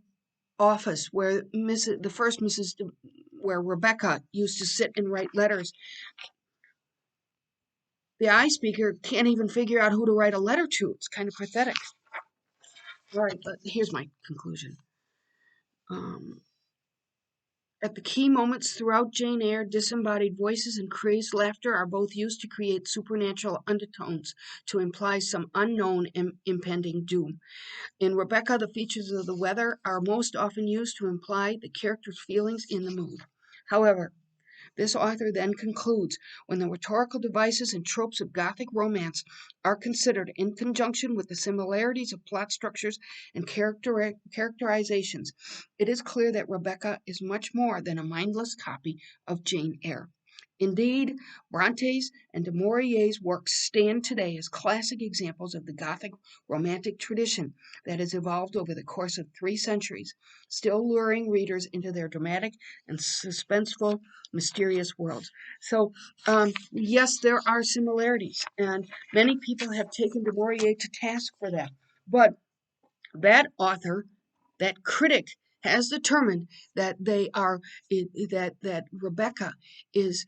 office where the first Mrs. where Rebecca used to sit and write letters. The eye speaker can't even figure out who to write a letter to. It's kind of pathetic. All right, but here's my conclusion. Um, At the key moments throughout Jane Eyre, disembodied voices and crazed laughter are both used to create supernatural undertones to imply some unknown impending doom. In Rebecca, the features of the weather are most often used to imply the character's feelings in the mood. However, this author then concludes when the rhetorical devices and tropes of Gothic romance are considered in conjunction with the similarities of plot structures and characterizations, it is clear that Rebecca is much more than a mindless copy of Jane Eyre. Indeed, Bronte's and du Maurier's works stand today as classic examples of the Gothic romantic tradition that has evolved over the course of 3 centuries, still luring readers into their dramatic and suspenseful mysterious worlds. So, yes, there are similarities, and many people have taken du Maurier to task for that. But that author, that critic, has determined that that Rebecca is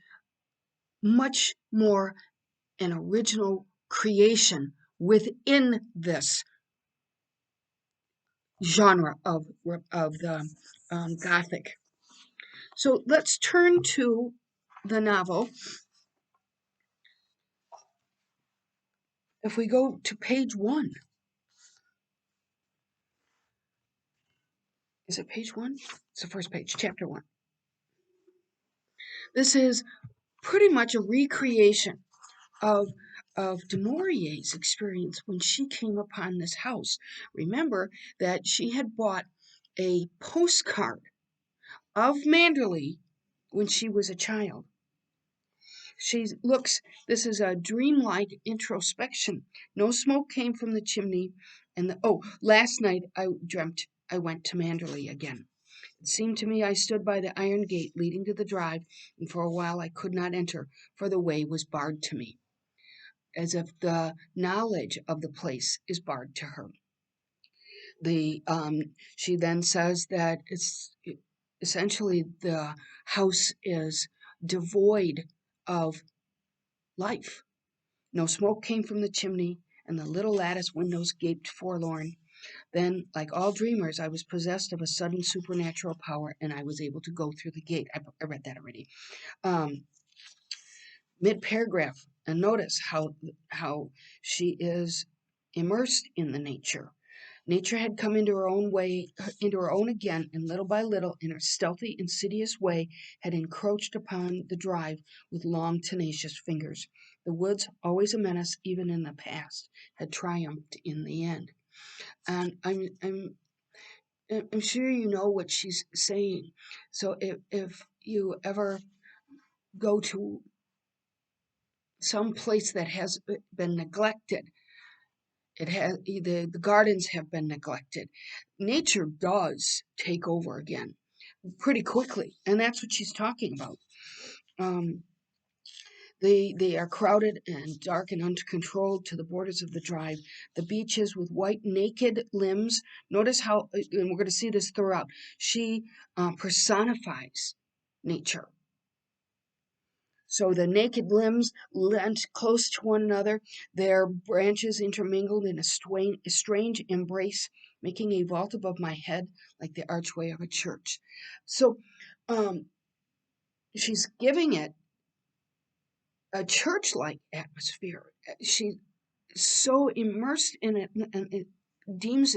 much more an original creation within this genre of the Gothic. So let's turn to the novel. If we go to page 1, is it page 1? It's the first page, chapter 1. This is pretty much a recreation of du Maurier's experience when she came upon this house. Remember that she had bought a postcard of Manderley when she was a child. This is a dreamlike introspection. No smoke came from the chimney, and last night I dreamt I went to Manderley again. It seemed to me I stood by the iron gate leading to the drive, and for a while I could not enter, for the way was barred to me, as if the knowledge of the place is barred to her. She then says that essentially the house is devoid of life. No smoke came from the chimney, and the little lattice windows gaped forlorn. Then, like all dreamers, I was possessed of a sudden supernatural power, and I was able to go through the gate. I read that already. Mid-paragraph, and notice how she is immersed in the nature. Nature had come into her own again, and little by little, in her stealthy, insidious way, had encroached upon the drive with long, tenacious fingers. The woods, always a menace, even in the past, had triumphed in the end. And I'm sure you know what she's saying. So if you ever go to some place that has been neglected, the gardens have been neglected. Nature does take over again pretty quickly, and that's what she's talking about. Um, they are crowded and dark and uncontrolled to the borders of the drive. The beaches with white naked limbs. Notice how, and we're going to see this throughout. She personifies nature. So the naked limbs leant close to one another, their branches intermingled in a strange embrace, making a vault above my head like the archway of a church. So um, she's giving it a church-like atmosphere. She's so immersed in it, and it deems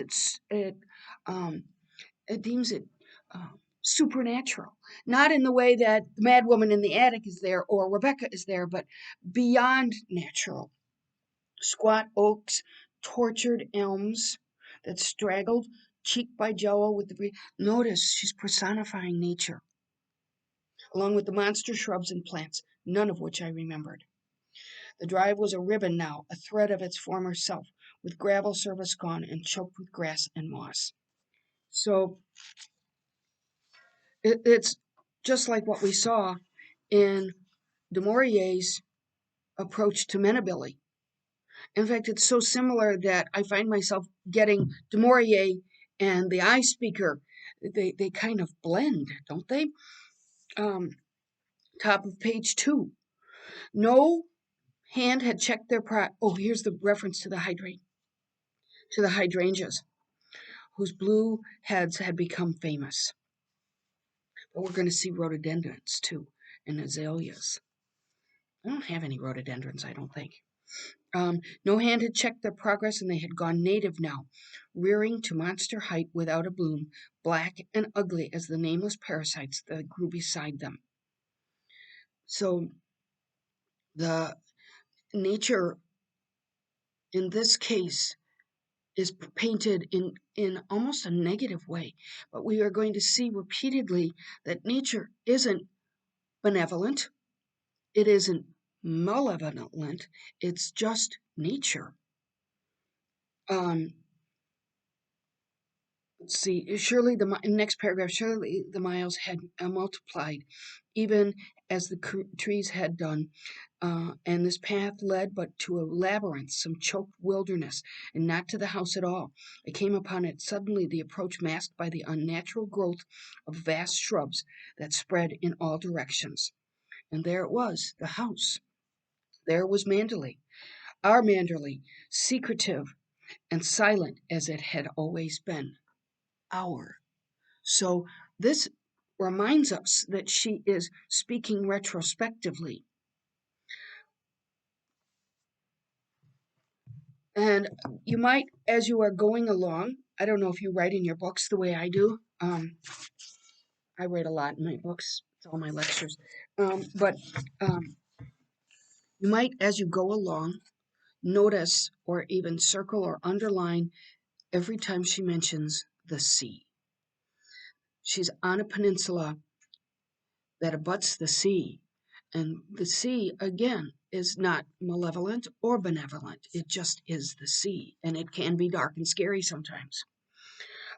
um, it deems it supernatural. Not in the way that the mad woman in the attic is there or Rebecca is there, but beyond natural. Squat oaks, tortured elms that straggled cheek by jowl with the breeze. Notice she's personifying nature, along with the monster shrubs and plants, none of which I remembered. The drive was a ribbon now, a thread of its former self, with gravel surface gone and choked with grass and moss. So it's just like what we saw in Du Maurier's approach to Menabilly. In fact, it's so similar that I find myself getting Du Maurier and the eye speaker. They kind of blend, don't they? Um, Top of page 2. No hand had checked their oh, here's the reference to the hydrangeas, whose blue heads had become famous. But we're going to see rhododendrons too, and azaleas. I don't have any rhododendrons, I don't think. No hand had checked their progress, and they had gone native now, rearing to monster height without a bloom, black and ugly as the nameless parasites that grew beside them. So the nature in this case is painted in almost a negative way, but we are going to see repeatedly that nature isn't benevolent, it isn't malevolent, it's just nature. Um, let's see, surely the next paragraph, surely the miles had multiplied, even as the trees had done. And this path led but to a labyrinth, some choked wilderness, and not to the house at all. I came upon it suddenly, the approach masked by the unnatural growth of vast shrubs that spread in all directions. And there it was, the house. There was Manderley, our Manderley, secretive and silent as it had always been. Our. So this reminds us that she is speaking retrospectively. And you might, as you are going along, I don't know if you write in your books the way I do. I write a lot in my books, it's all my lectures. But you might, as you go along, notice or even circle or underline every time she mentions the sea. She's on a peninsula that abuts the sea. And the sea, again, is not malevolent or benevolent. It just is the sea, and it can be dark and scary sometimes.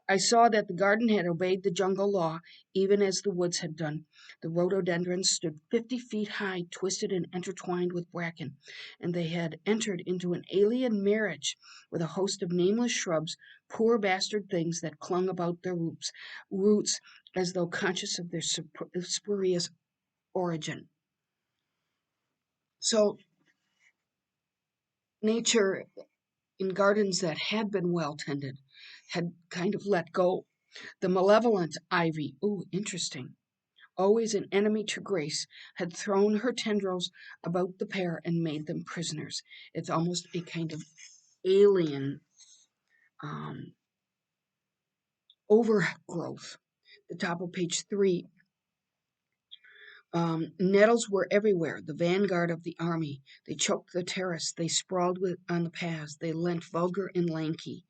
I saw that the garden had obeyed the jungle law, even as the woods had done. The rhododendrons stood 50 feet high, twisted and intertwined with bracken, and they had entered into an alien marriage with a host of nameless shrubs, poor bastard things that clung about their roots as though conscious of their spurious origin. So, nature in gardens that had been well tended had kind of let go. The malevolent ivy, ooh, interesting, always an enemy to grace, had thrown her tendrils about the pair and made them prisoners. It's almost a kind of alien um, overgrowth. The top of page 3. Nettles were everywhere, the vanguard of the army. They choked the terrace. They sprawled on the paths. They lent vulgar and lanky,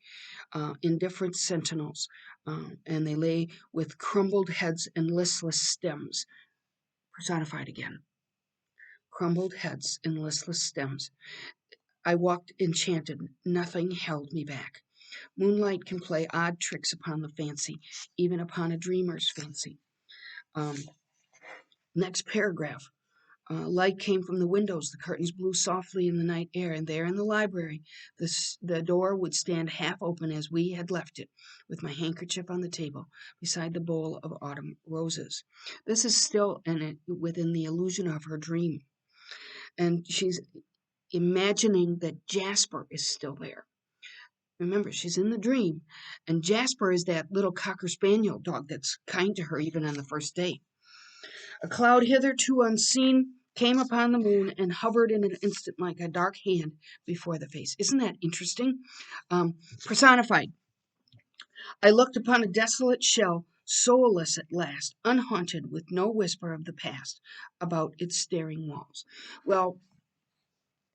indifferent sentinels, and they lay with crumbled heads and listless stems. Personified again. Crumbled heads and listless stems. I walked enchanted. Nothing held me back. Moonlight can play odd tricks upon the fancy, even upon a dreamer's fancy. Um, Next paragraph. Light came from the windows. The curtains blew softly in the night air, and there in the library, the door would stand half open as we had left it, with my handkerchief on the table, beside the bowl of autumn roses. This is still within the illusion of her dream, and she's imagining that Jasper is still there. Remember, she's in the dream, and Jasper is that little cocker spaniel dog that's kind to her even on the first date. A cloud hitherto unseen came upon the moon and hovered in an instant like a dark hand before the face. Isn't that interesting? Personified. I looked upon a desolate shell, soulless at last, unhaunted, with no whisper of the past about its staring walls. Well,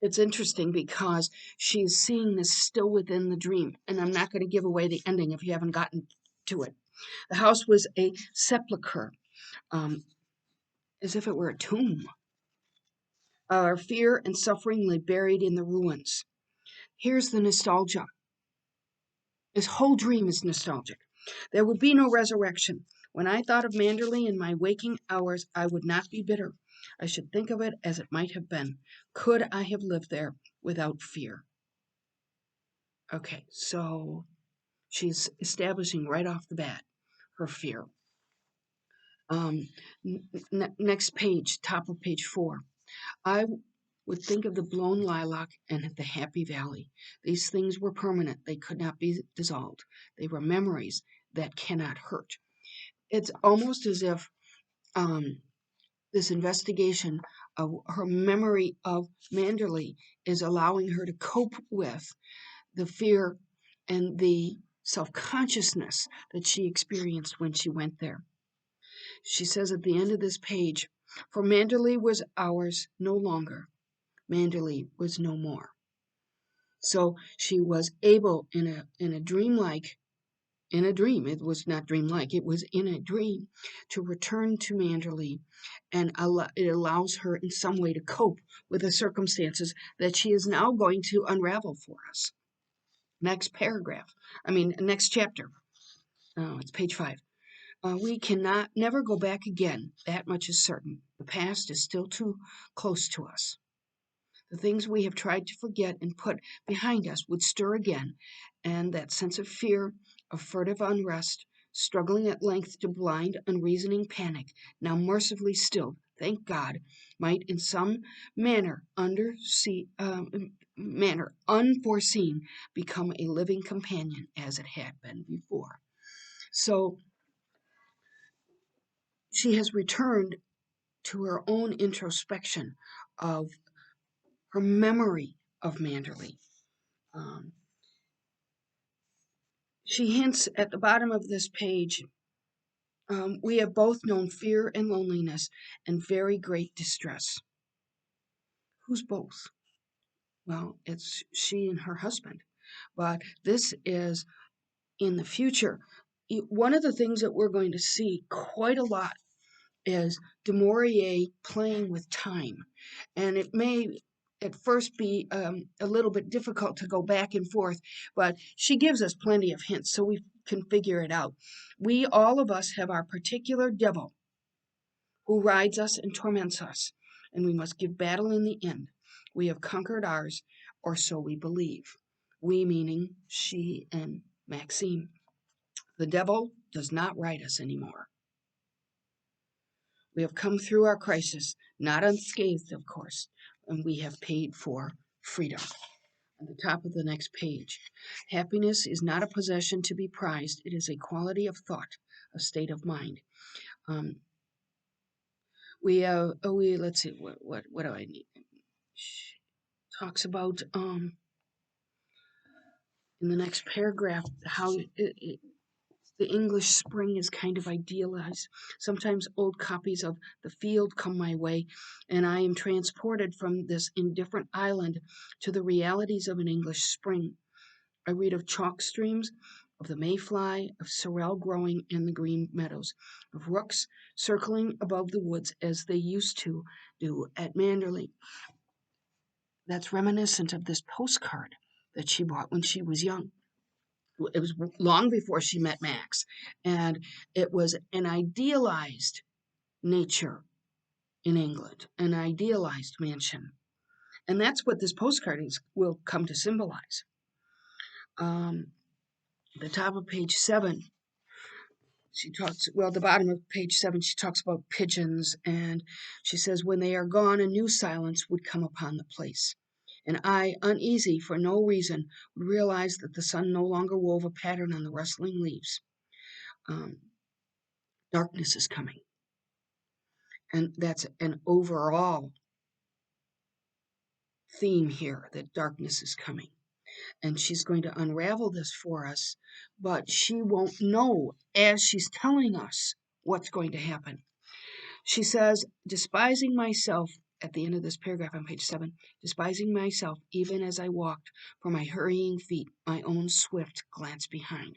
It's interesting because she's seeing this still within the dream, and I'm not going to give away the ending if you haven't gotten to it. The house was a sepulcher, um, as if it were a tomb. Our fear and suffering lay buried in the ruins. Here's the nostalgia. This whole dream is nostalgic. There would be no resurrection. When I thought of Manderley in my waking hours, I would not be bitter. I should think of it as it might have been. Could I have lived there without fear? Okay, so she's establishing right off the bat her fear. Next page, top of page 4. I would think of the blown lilac and the happy valley. These things were permanent. They could not be dissolved. They were memories that cannot hurt. It's almost as if this investigation of her memory of Manderley is allowing her to cope with the fear and the self-consciousness that she experienced when she went there. She says at the end of this page, for Manderley was ours no longer. Manderley was no more. So she was able in a dream, it was not dreamlike, it was in a dream, to return to Manderley, and it allows her in some way to cope with the circumstances that she is now going to unravel for us. Next chapter. It's page 5. We cannot never go back again. That much is certain. The past is still too close to us. The things we have tried to forget and put behind us would stir again, and that sense of fear, of furtive unrest, struggling at length to blind unreasoning panic, now mercifully stilled, thank God, might in some manner unforeseen become a living companion as it had been before. So she has returned to her own introspection of her memory of Manderley. Um, she hints at the bottom of this page, we have both known fear and loneliness and very great distress. Who's both? Well, it's she and her husband. But this is in the future. One of the things that we're going to see quite a lot is Du Maurier playing with time. And it may at first be a little bit difficult to go back and forth, but she gives us plenty of hints so we can figure it out. We, all of us, have our particular devil who rides us and torments us, and we must give battle in the end. We have conquered ours, or so we believe. We meaning she and Maxime. The devil does not ride us anymore. We have come through our crisis, not unscathed, of course, and we have paid for freedom. At the top of the next page, happiness is not a possession to be prized. It is a quality of thought, a state of mind. Let's see, what do I need? She talks about in the next paragraph how the English spring is kind of idealized. Sometimes old copies of The Field come my way, and I am transported from this indifferent island to the realities of an English spring. I read of chalk streams, of the mayfly, of sorrel growing in the green meadows, of rooks circling above the woods as they used to do at Manderley. That's reminiscent of this postcard that she bought when she was young. It was long before she met Max, and it was an idealized nature in England, an idealized mansion. And that's what this postcard will come to symbolize. The top of page 7, the bottom of page 7, she talks about pigeons, and she says, when they are gone, a new silence would come upon the place. And I, uneasy for no reason, would realize that the sun no longer wove a pattern on the rustling leaves. Darkness is coming. And that's an overall theme here, that darkness is coming. And she's going to unravel this for us, but she won't know as she's telling us what's going to happen. She says, despising myself at the end of this paragraph on page 7, despising myself even as I walked, for my hurrying feet, my own swift glance behind.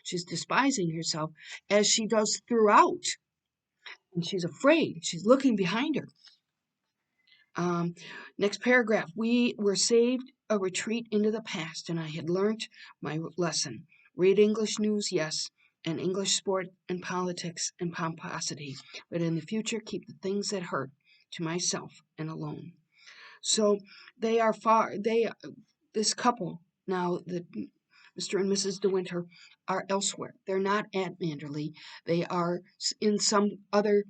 She's despising herself as she does throughout, and she's afraid. She's looking behind her. Next paragraph. We were saved a retreat into the past, and I had learnt my lesson. Read English news, yes, and English sport and politics and pomposity, but in the future keep the things that hurt to myself and alone. So they are this couple now, Mr. and Mrs. De Winter, are elsewhere. They're not at Manderley. They are in some other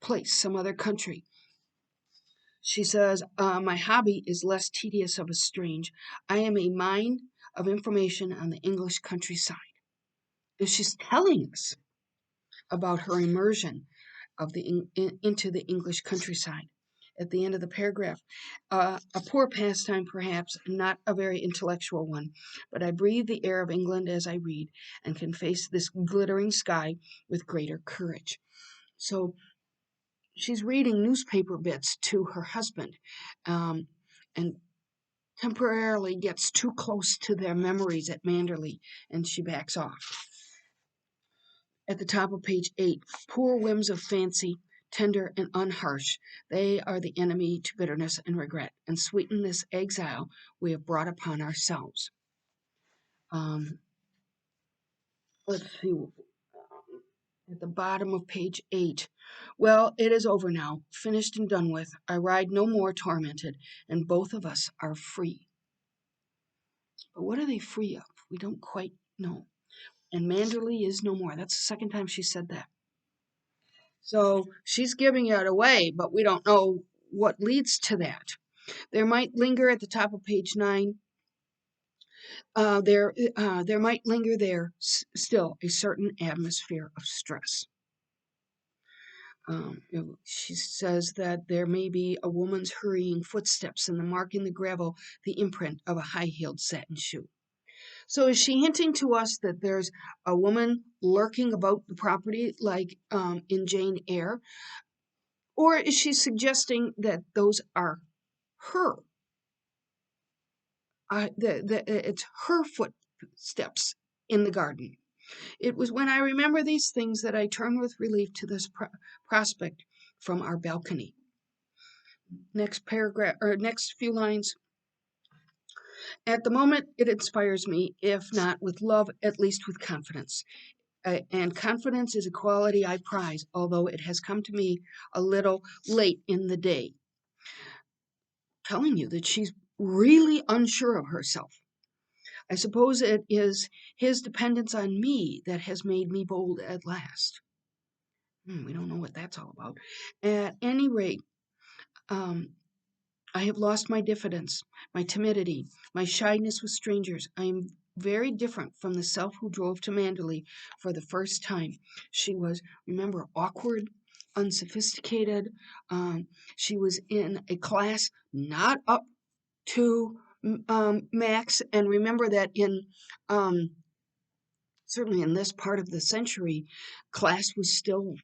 place, some other country. She says, my hobby is less tedious of a strange. I am a mine of information on the English countryside. And she's telling us about her immersion of into the English countryside. At the end of the paragraph, a poor pastime perhaps, not a very intellectual one, but I breathe the air of England as I read and can face this glittering sky with greater courage. So she's reading newspaper bits to her husband, and temporarily gets too close to their memories at Manderley, and she backs off. At the top of page 8, poor whims of fancy, tender and unharsh, they are the enemy to bitterness and regret, and sweeten this exile we have brought upon ourselves. Let's see, at the bottom of page 8. Well, it is over now, finished and done with. I ride no more tormented, and both of us are free. But what are they free of? We don't quite know. And Manderley is no more. That's the second time she said that. So she's giving it away, but we don't know what leads to that. There might linger at the top of page 9. There might linger there still a certain atmosphere of stress. She says that there may be a woman's hurrying footsteps and the mark in the gravel, the imprint of a high-heeled satin shoe. So is she hinting to us that there's a woman lurking about the property like in Jane Eyre? Or is she suggesting that those are her? It's her footsteps in the garden. It was when I remember these things that I turn with relief to this prospect from our balcony. Next paragraph, or next few lines. At the moment, it inspires me, if not with love, at least with confidence. And confidence is a quality I prize, although it has come to me a little late in the day. Telling you that she's really unsure of herself. I suppose it is his dependence on me that has made me bold at last. We don't know what that's all about. At any rate, I have lost my diffidence, my timidity, my shyness with strangers. I am very different from the self who drove to Manderley for the first time. She was, remember, awkward, unsophisticated. She was in a class not up to Max, and remember that in certainly in this part of the century, class was still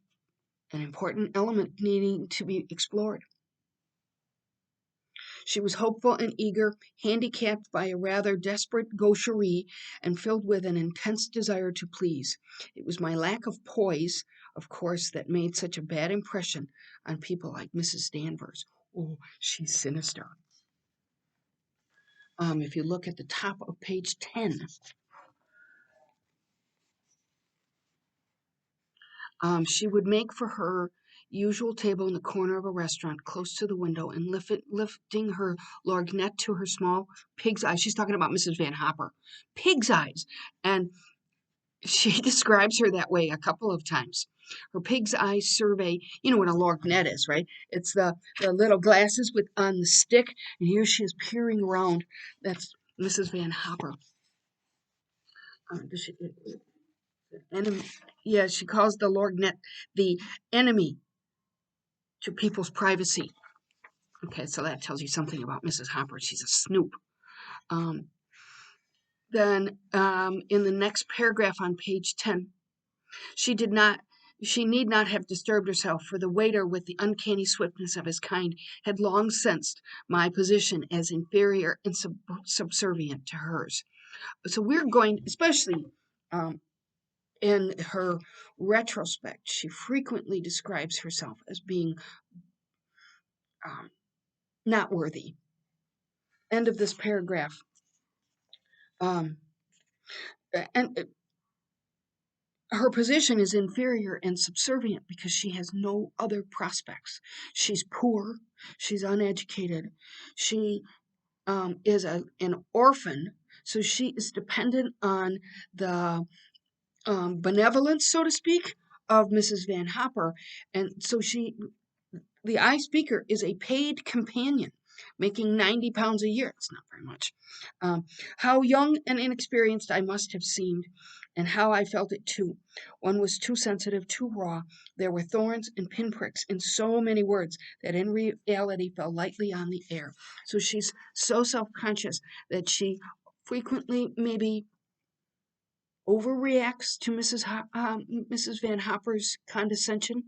an important element needing to be explored. She was hopeful and eager, handicapped by a rather desperate gaucherie, and filled with an intense desire to please. It was my lack of poise, of course, that made such a bad impression on people like Mrs. Danvers. Oh, she's sinister. If you look at the top of page 10, she would make for her usual table in the corner of a restaurant close to the window and lifting her lorgnette to her small pig's eyes. She's talking about Mrs. Van Hopper. Pig's eyes. And she describes her that way a couple of times. Her pig's eye survey, you know what a lorgnette is, right? It's the little glasses with on the stick, and here she is peering around. That's Mrs. Van Hopper. Enemy, yeah, she calls the lorgnette the enemy to people's privacy. Okay, so that tells you something about Mrs. Hopper. She's a snoop. Then in the next paragraph on page 10, she did not She need not have disturbed herself, for the waiter, with the uncanny swiftness of his kind, had long sensed my position as inferior and subservient to hers. So we're going, especially um, in her retrospect, she frequently describes herself as being um, not worthy. End of this paragraph. Um, and her position is inferior and subservient because she has no other prospects. She's poor, she's uneducated, she is an orphan, so she is dependent on the benevolence, so to speak, of Mrs. Van Hopper, and so the eye speaker is a paid companion making £90 a year. It's not very much. Um, how young and inexperienced I must have seemed, and how I felt it too. One was too sensitive, too raw. There were thorns and pinpricks in so many words that in reality fell lightly on the air. So she's so self conscious that she frequently maybe overreacts to Mrs. Van Hopper's condescension.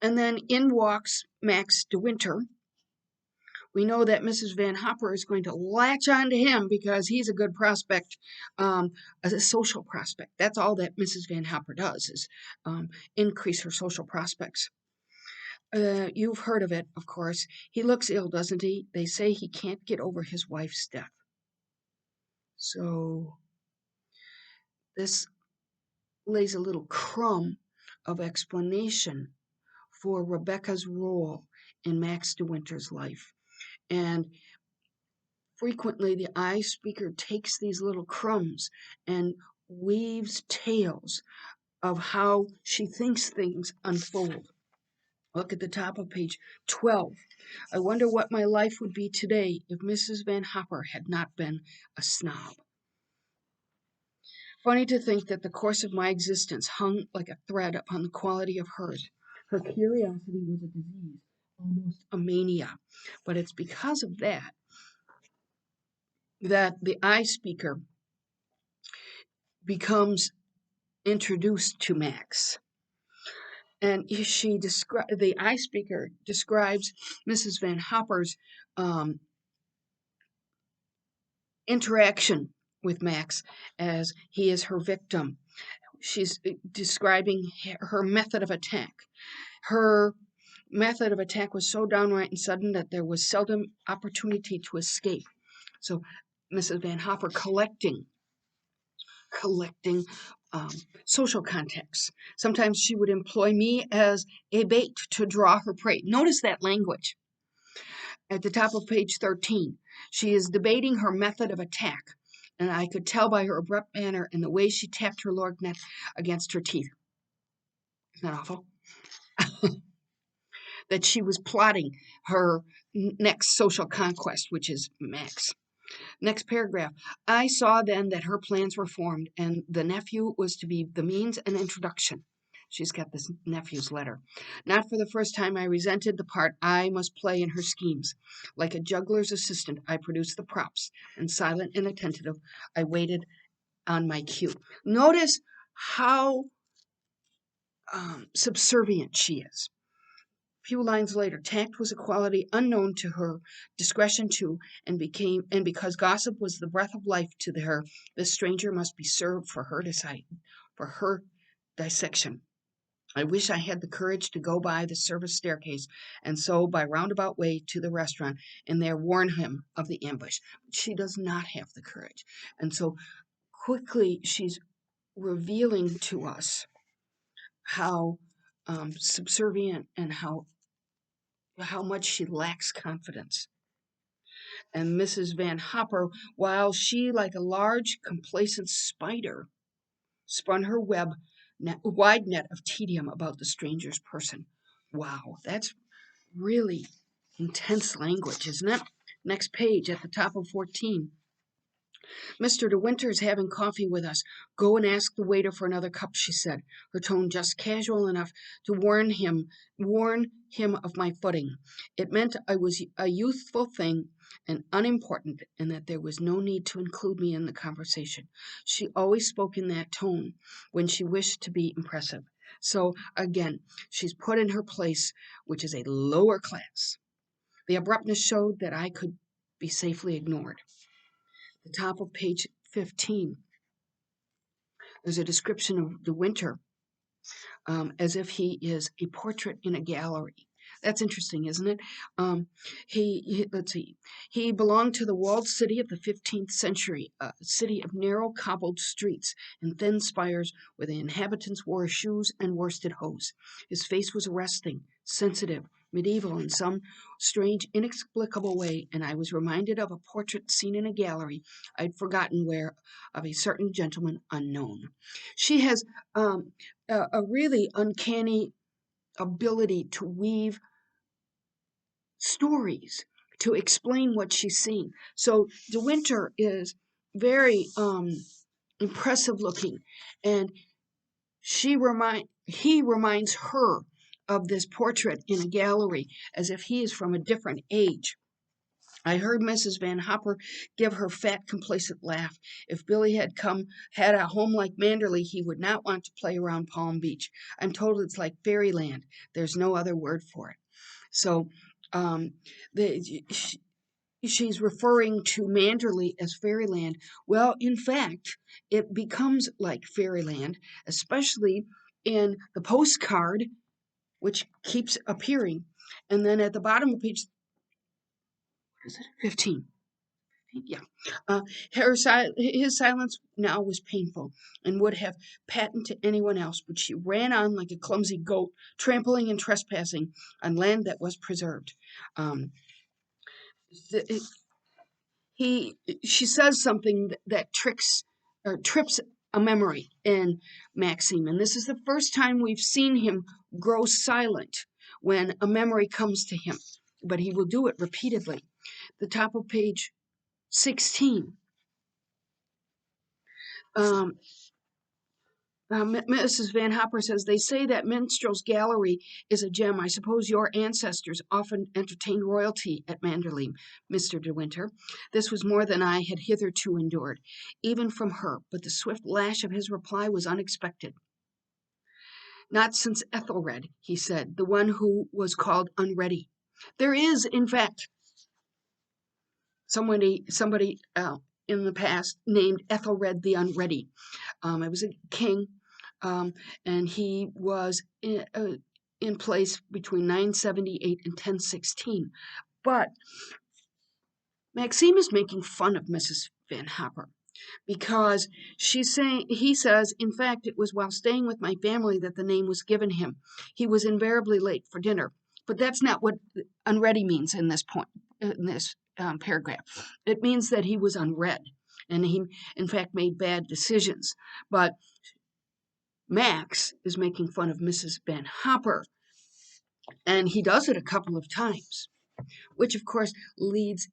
And then in walks Max de Winter. We know that Mrs. Van Hopper is going to latch on to him because he's a good prospect, as a social prospect. That's all that Mrs. Van Hopper does is increase her social prospects. You've heard of it, of course. He looks ill, doesn't he? They say he can't get over his wife's death. So this lays a little crumb of explanation for Rebecca's role in Max de Winter's life. And frequently, the eye speaker takes these little crumbs and weaves tales of how she thinks things unfold. Look at the top of page 12. I wonder what my life would be today if Mrs. Van Hopper had not been a snob. Funny to think that the course of my existence hung like a thread upon the quality of hers. Her curiosity was a disease, almost a mania. But it's because of that the eye speaker becomes introduced to Max. And the eye speaker describes Mrs. Van Hopper's um, interaction with Max as he is her victim. She's describing her method of attack. Her method of attack was so downright and sudden that there was seldom opportunity to escape. So Mrs. Van Hopper collecting um, social contacts. Sometimes she would employ me as a bait to draw her prey. Notice that language at the top of page 13. She is debating her method of attack, and I could tell by her abrupt manner and the way she tapped her lorgnette against her teeth. Isn't that awful? That she was plotting her next social conquest, which is Max. Next paragraph. I saw then that her plans were formed, and the nephew was to be the means and introduction. She's got this nephew's letter. Not for the first time I resented the part I must play in her schemes. Like a juggler's assistant, I produced the props, and silent and attentive, I waited on my cue. Notice how subservient she is. A few lines later, tact was a quality unknown to her, discretion too, and because gossip was the breath of life to her, this stranger must be served for her dissection. I wish I had the courage to go by the service staircase, and so by roundabout way to the restaurant, and there warn him of the ambush. But she does not have the courage. And so quickly she's revealing to us how subservient and how much she lacks confidence. And Mrs. Van Hopper, while she, like a large, complacent spider, spun her wide net of tedium about the stranger's person. Wow, that's really intense language, isn't it? Next page at the top of 14. Mr. De Winter is having coffee with us. Go and ask the waiter for another cup, she said, her tone just casual enough to warn him of my footing. It meant I was a youthful thing and unimportant, and that there was no need to include me in the conversation. She always spoke in that tone when she wished to be impressive. So again, she's put in her place, which is a lower class. The abruptness showed that I could be safely ignored. The top of page 15, there's a description of De Winter as if he is a portrait in a gallery. That's interesting, isn't it? Let's see. He belonged to the walled city of the 15th century, a city of narrow cobbled streets and thin spires where the inhabitants wore shoes and worsted hose. His face was arresting, sensitive, medieval in some strange, inexplicable way, and I was reminded of a portrait seen in a gallery I'd forgotten where of a certain gentleman unknown. She has a really uncanny ability to weave stories to explain what she's seen. So De Winter is very impressive looking, and he reminds her of this portrait in a gallery as if he is from a different age. I heard Mrs. Van Hopper give her fat, complacent laugh. If Billy had a home like Manderley, he would not want to play around Palm Beach. I'm told it's like fairyland. There's no other word for it. So, um, she's referring to Manderley as fairyland. Well, in fact, it becomes like fairyland, especially in the postcard, which keeps appearing. And then at the bottom of page, what is it? 15. Yeah. His silence now was painful and would have patened to anyone else, but she ran on like a clumsy goat, trampling and trespassing on land that was preserved. Um, the, she says something that tricks or trips a memory in Maxime, and this is the first time we've seen him grow silent when a memory comes to him, but he will do it repeatedly. The top of page 16. Um, Mrs. Van Hopper says, they say that Minstrel's Gallery is a gem. I suppose your ancestors often entertained royalty at Manderley, Mr. De Winter. This was more than I had hitherto endured, even from her, but the swift lash of his reply was unexpected. Not since Ethelred, he said, the one who was called Unready. There is, in fact, somebody in the past named Ethelred the Unready. It was a king, and he was in place between 978 and 1016. But Maxime is making fun of Mrs. Van Hopper because he says, in fact, it was while staying with my family that the name was given him. He was invariably late for dinner, but that's not what unready means in this point, in this paragraph. It means that he was unread, and he, in fact, made bad decisions. But Max is making fun of Mrs. Van Hopper, and he does it a couple of times, which, of course, leads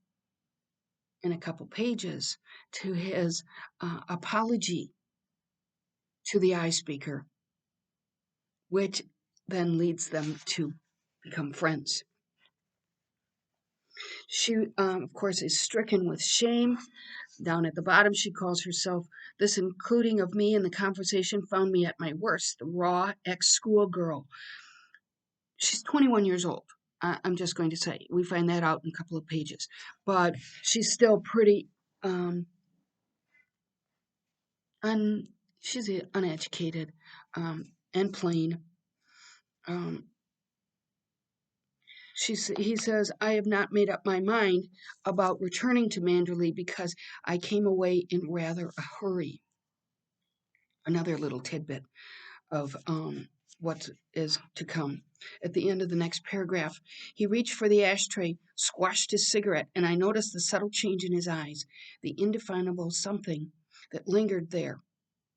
in a couple pages to his apology to the eye speaker, which then leads them to become friends. She, of course, is stricken with shame. Down at the bottom, she calls herself, this including of me in the conversation found me at my worst, the raw ex-school girl. She's 21 years old. I'm just going to say, we find that out in a couple of pages. But she's still pretty, she's uneducated and plain. He says, I have not made up my mind about returning to Manderley because I came away in rather a hurry. Another little tidbit of what is to come. At the end of the next paragraph, he reached for the ashtray, squashed his cigarette, and I noticed the subtle change in his eyes, the indefinable something that lingered there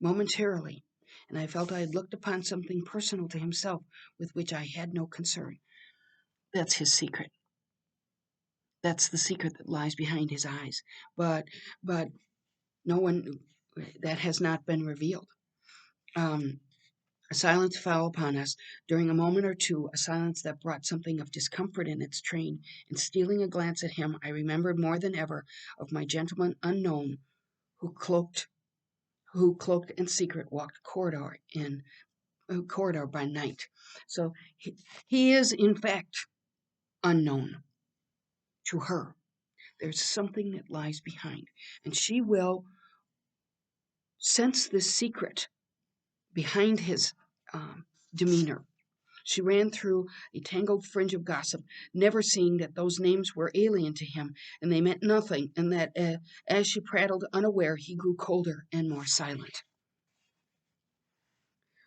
momentarily, and I felt I had looked upon something personal to himself with which I had no concern. That's his secret. That's the secret that lies behind his eyes. But No one, that has not been revealed. Um, a silence fell upon us during a moment or two, a silence that brought something of discomfort in its train. And stealing a glance at him, I remembered more than ever of my gentleman unknown who cloaked in secret walked corridor by night. So he is in fact unknown to her. There's something that lies behind, and she will sense this secret behind his demeanor. She ran through a tangled fringe of gossip, never seeing that those names were alien to him and they meant nothing, and that as she prattled unaware, he grew colder and more silent.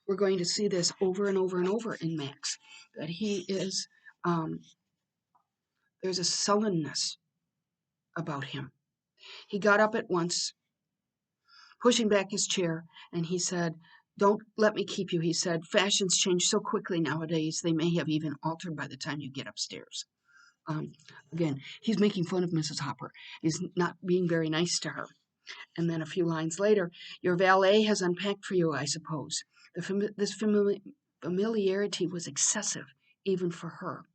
We're going to see this over and over and over in Max, that he is, um, there's a sullenness about him. He got up at once, pushing back his chair, and he said, "Don't let me keep you," he said. "Fashions change so quickly nowadays, they may have even altered by the time you get upstairs." Um, Again, he's making fun of Mrs. Hopper. He's not being very nice to her. And then a few lines later, "Your valet has unpacked for you, I suppose." This familiarity was excessive, even for her.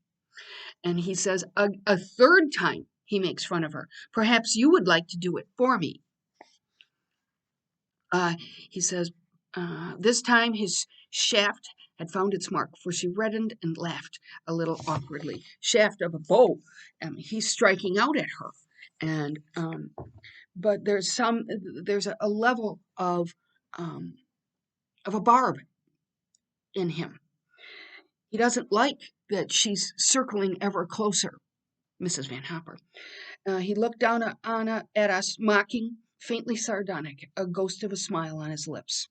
And he says, a third time, he makes fun of her. "Perhaps you would like to do it for me." He says, this time his shaft had found its mark, for she reddened and laughed a little awkwardly. Shaft of a bow. He's striking out at her. And but there's a level of a barb in him. He doesn't like that she's circling ever closer, Mrs. Van Hopper. He looked down at us, mocking, faintly sardonic, a ghost of a smile on his lips.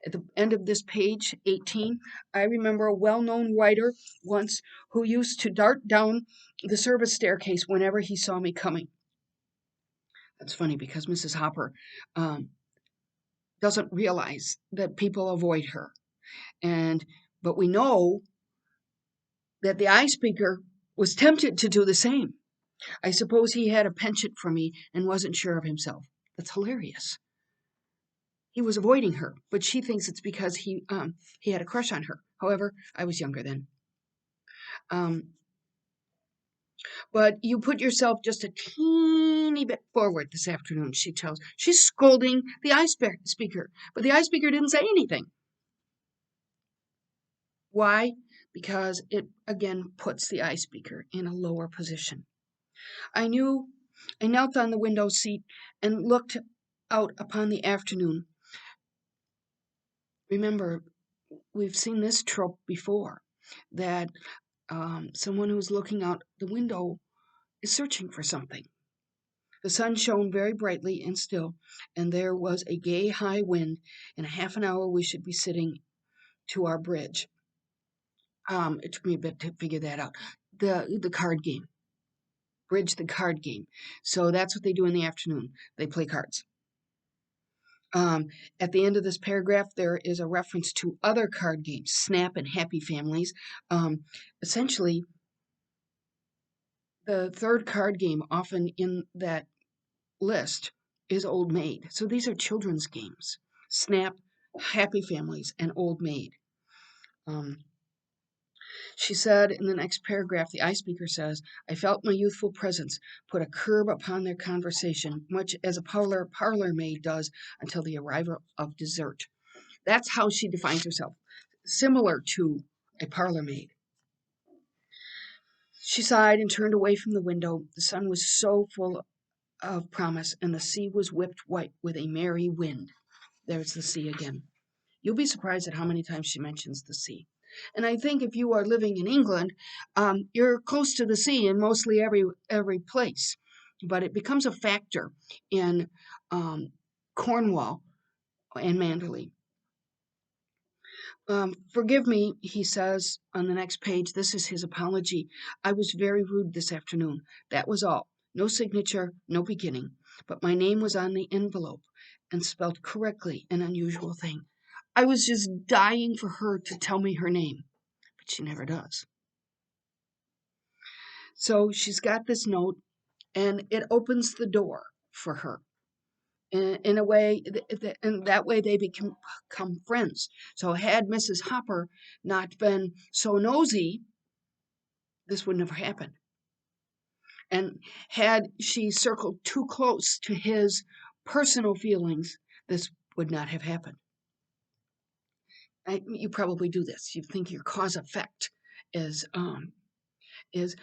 At the end of this page, 18, I remember a well-known writer once who used to dart down the service staircase whenever he saw me coming. That's funny because Mrs. Hopper um, doesn't realize that people avoid her. But we know that the eye speaker was tempted to do the same. I suppose he had a penchant for me and wasn't sure of himself. That's hilarious. He was avoiding her, but she thinks it's because he had a crush on her. However, I was younger then. Um, but you put yourself just a teeny bit forward this afternoon, she tells. She's scolding the eye speaker, but the eye speaker didn't say anything. Why? Because it again puts the eye speaker in a lower position. I knelt on the window seat and looked out upon the afternoon. Remember, we've seen this trope before, that someone who's looking out the window is searching for something. The sun shone very brightly and still, and there was a gay high wind. In a half an hour we should be sitting to our bridge. It took me a bit to figure that out. The card game. Bridge, the card game. So that's what they do in the afternoon. They play cards. At the end of this paragraph, there is a reference to other card games, Snap and Happy Families. Essentially, the third card game, often in that list, is Old Maid. So these are children's games: Snap, Happy Families, and Old Maid. She said in the next paragraph, the eye speaker says, "I felt my youthful presence put a curb upon their conversation, much as a parlor maid does until the arrival of dessert." That's how she defines herself, similar to a parlor maid. She sighed and turned away from the window. The sun was so full of promise, and the sea was whipped white with a merry wind. There's the sea again. You'll be surprised at how many times she mentions the sea. And I think if you are living in England, you're close to the sea in mostly every place. But it becomes a factor in Cornwall and Manderley. "Forgive me," he says on the next page. This is his apology. "I was very rude this afternoon. That was all. No signature, no beginning. But my name was on the envelope and spelled correctly, an unusual thing. I was just dying for her to tell me her name, but she never does." So she's got this note, and it opens the door for her. in a way, and that way they become friends. So had Mrs. Hopper not been so nosy, this would never happen. And had she circled too close to his personal feelings, this would not have happened. You probably do this. You think your cause effect is is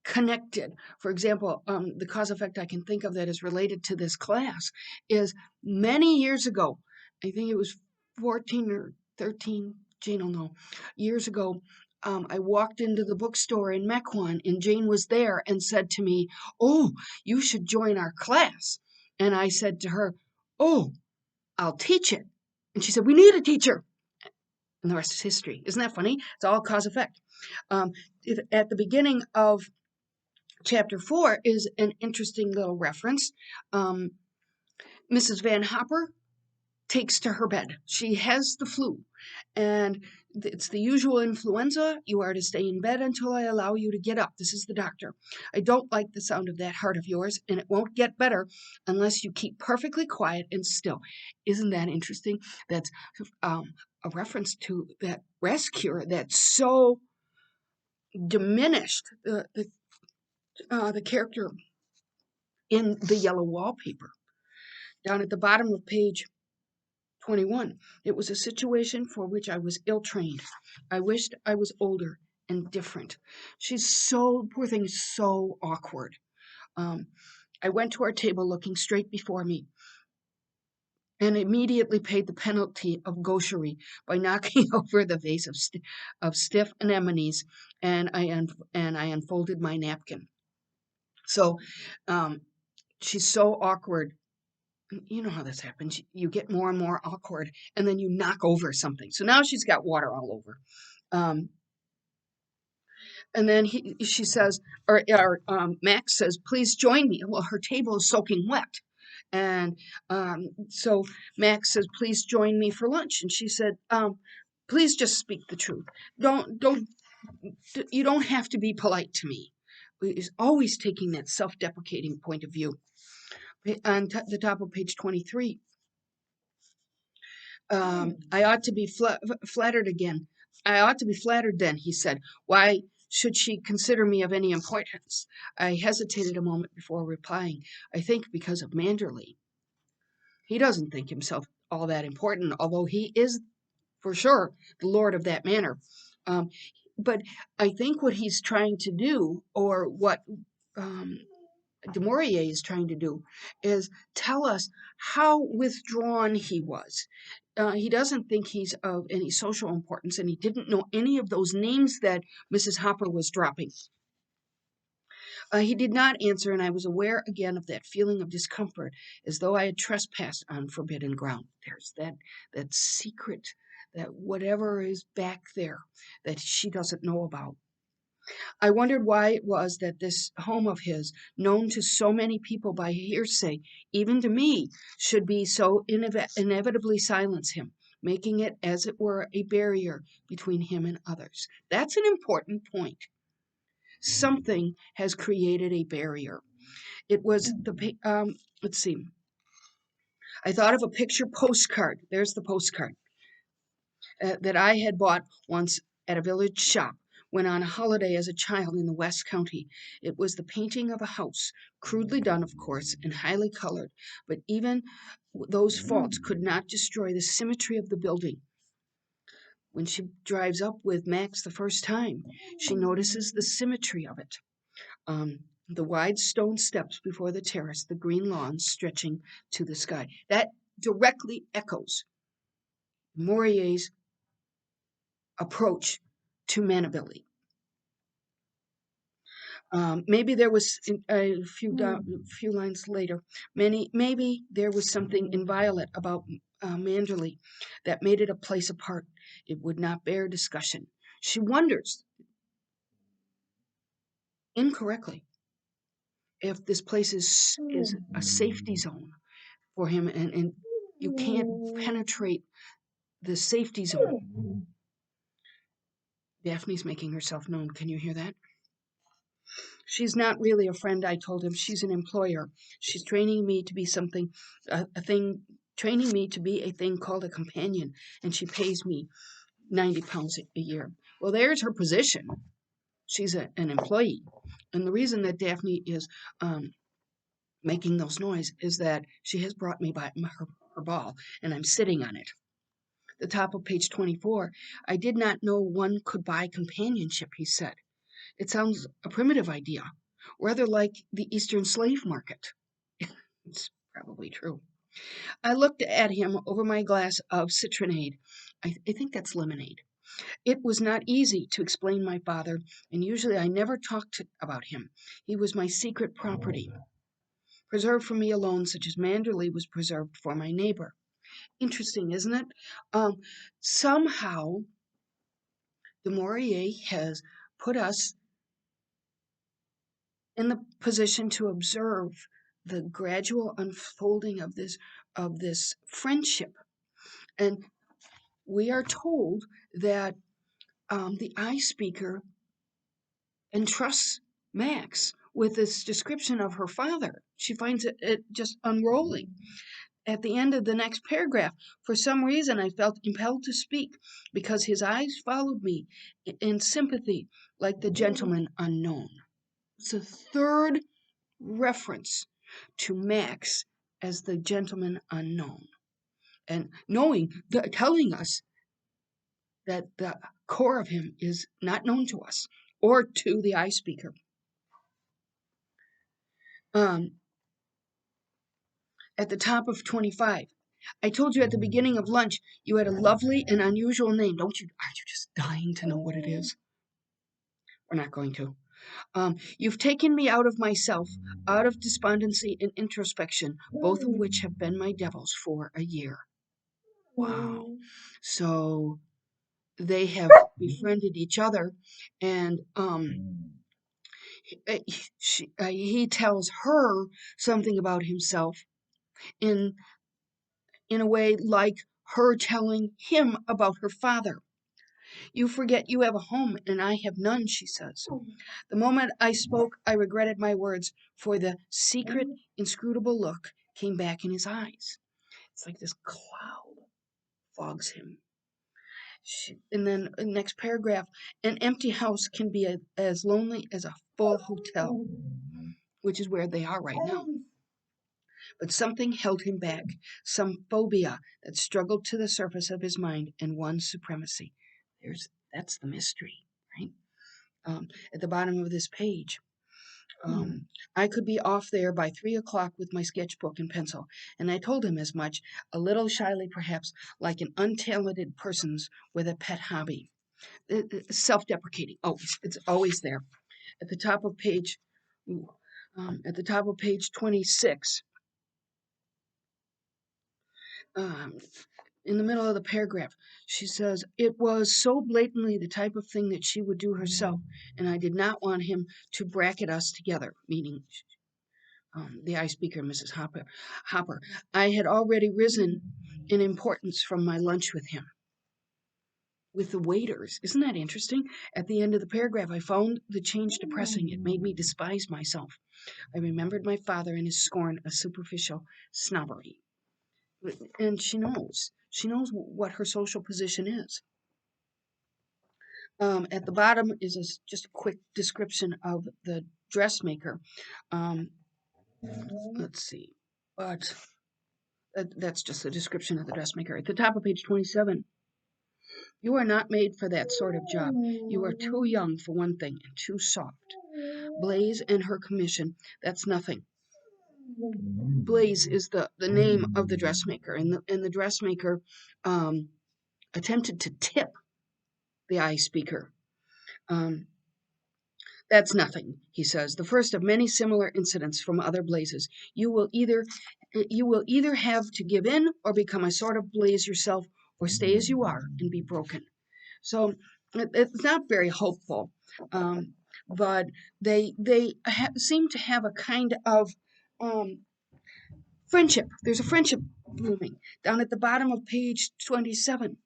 connected. For example, the cause effect I can think of that is related to this class is many years ago. I think it was 14 or 13. Jane will know. Years ago, I walked into the bookstore in Mequon, and Jane was there and said to me, "Oh, you should join our class." And I said to her, "Oh, I'll teach it." And she said, "We need a teacher." And the rest is history. Isn't that funny? It's all cause effect. At the beginning of chapter 4 is an interesting little reference. Mrs. Van Hopper takes to her bed. She has the flu, and it's the usual influenza. You are to stay in bed until I allow you to get up. This is the doctor. I don't like the sound of that heart of yours, and it won't get better unless you keep perfectly quiet and still. Isn't that interesting? That's a reference to that rest cure that's so diminished the character in the yellow wallpaper. Down at the bottom of page 21, it was a situation for which I was ill trained. I wished I was older and different. She's so, poor thing, so awkward. I went to our table looking straight before me and immediately paid the penalty of gaucherie by knocking over the vase of stiff anemones, and I unfolded my napkin. So she's so awkward. You know how this happens. You get more and more awkward, and then you knock over something. So now she's got water all over. And then she says, or Max says, "Please join me." Well, her table is soaking wet. And so Max says, "Please join me for lunch." And she said, "Please just speak the truth. You don't have to be polite to me." Is always taking that self-deprecating point of view. On the top of page 23, I ought to be flattered again. I ought to be flattered then, he said. Why should she consider me of any importance? I hesitated a moment before replying. I think because of Manderley. He doesn't think himself all that important, although he is, for sure, the lord of that manor. But I think what he's trying to do, or what Du Maurier is trying to do, is tell us how withdrawn he was. He doesn't think he's of any social importance, and he didn't know any of those names that Mrs. Hopper was dropping. He did not answer, and I was aware again of that feeling of discomfort, as though I had trespassed on forbidden ground. There's that secret, that whatever is back there that she doesn't know about. I wondered why it was that this home of his, known to so many people by hearsay, even to me, should be so inevitably silence him, making it, as it were, a barrier between him and others. That's an important point. Something has created a barrier. It was let's see. I thought of a picture postcard. There's the postcard that I had bought once at a village shop when on a holiday as a child in the West County. It was the painting of a house, crudely done, of course, and highly colored, but even those faults could not destroy the symmetry of the building. When she drives up with Max the first time, she notices the symmetry of it. The wide stone steps before the terrace, the green lawns stretching to the sky. That directly echoes Maurier's approach to manability. Maybe there was a few lines later. Maybe there was something inviolate about Manderley that made it a place apart. It would not bear discussion. She wonders, incorrectly, if this place is a safety zone for him, and you can't penetrate the safety zone. Daphne's making herself known. Can you hear that? She's not really a friend, I told him. She's an employer. She's training me to be something, a thing, training me to be a thing called a companion, and she pays me 90 pounds a year. Well, there's her position. She's an employee. And the reason that Daphne is making those noise is that she has brought me by her ball, and I'm sitting on it. The top of page 24. I did not know one could buy companionship, he said. It sounds a primitive idea, rather like the Eastern slave market. It's probably true. I looked at him over my glass of citronade. I think that's lemonade. It was not easy to explain my father, and usually I never talked about him. He was my secret property, preserved for me alone, such as Manderley was preserved for my neighbor. Interesting, isn't it? Somehow, Du Maurier has put us in the position to observe the gradual unfolding of this friendship, and we are told that the eye speaker entrusts Max with this description of her father. She finds it just unrolling. At the end of the next paragraph, for some reason I felt impelled to speak because his eyes followed me in sympathy like the gentleman unknown. It's a third reference to Max as the gentleman unknown, and telling us that the core of him is not known to us or to the eye speaker. At the top of 25, I told you at the beginning of lunch you had a lovely and unusual name. Aren't you just dying to know what it is? We're not going to. You've taken me out of myself, out of despondency and introspection, both of which have been my devils for a year. Wow. So they have befriended each other, and he tells her something about himself in a way like her telling him about her father. You forget you have a home and I have none, she says. The moment I spoke, I regretted my words, for the secret, inscrutable look came back in his eyes. It's like this cloud fogs him. And then next paragraph, an empty house can be as lonely as a full hotel, which is where they are right now. But something held him back, some phobia that struggled to the surface of his mind and won supremacy. That's the mystery, right? At the bottom of this page, I could be off there by 3 o'clock with my sketchbook and pencil, and I told him as much, a little shyly perhaps, like an untalented person's with a pet hobby. Self-deprecating, it's always there. At the top of page, at the top of page 26, in the middle of the paragraph, she says, it was so blatantly the type of thing that she would do herself, and I did not want him to bracket us together, meaning the eye speaker, Mrs. Hopper. I had already risen in importance from my lunch with him. With the waiters. Isn't that interesting? At the end of the paragraph, I found the change depressing. It made me despise myself. I remembered my father and his scorn of superficial snobbery. And she knows. She knows what her social position is. At the bottom is just a quick description of the dressmaker. Let's see. But that's just a description of the dressmaker. At the top of page 27, you are not made for that sort of job. You are too young, for one thing, and too soft. Blaze and her commission, that's nothing. Blaze is the name of the dressmaker, and the dressmaker attempted to tip the eye speaker. That's nothing, he says, the first of many similar incidents from other blazes. You will either have to give in or become a sort of blaze yourself, or stay as you are and be broken. So it's not very hopeful, but they seem to have a kind of friendship. There's a friendship blooming down at the bottom of page 27.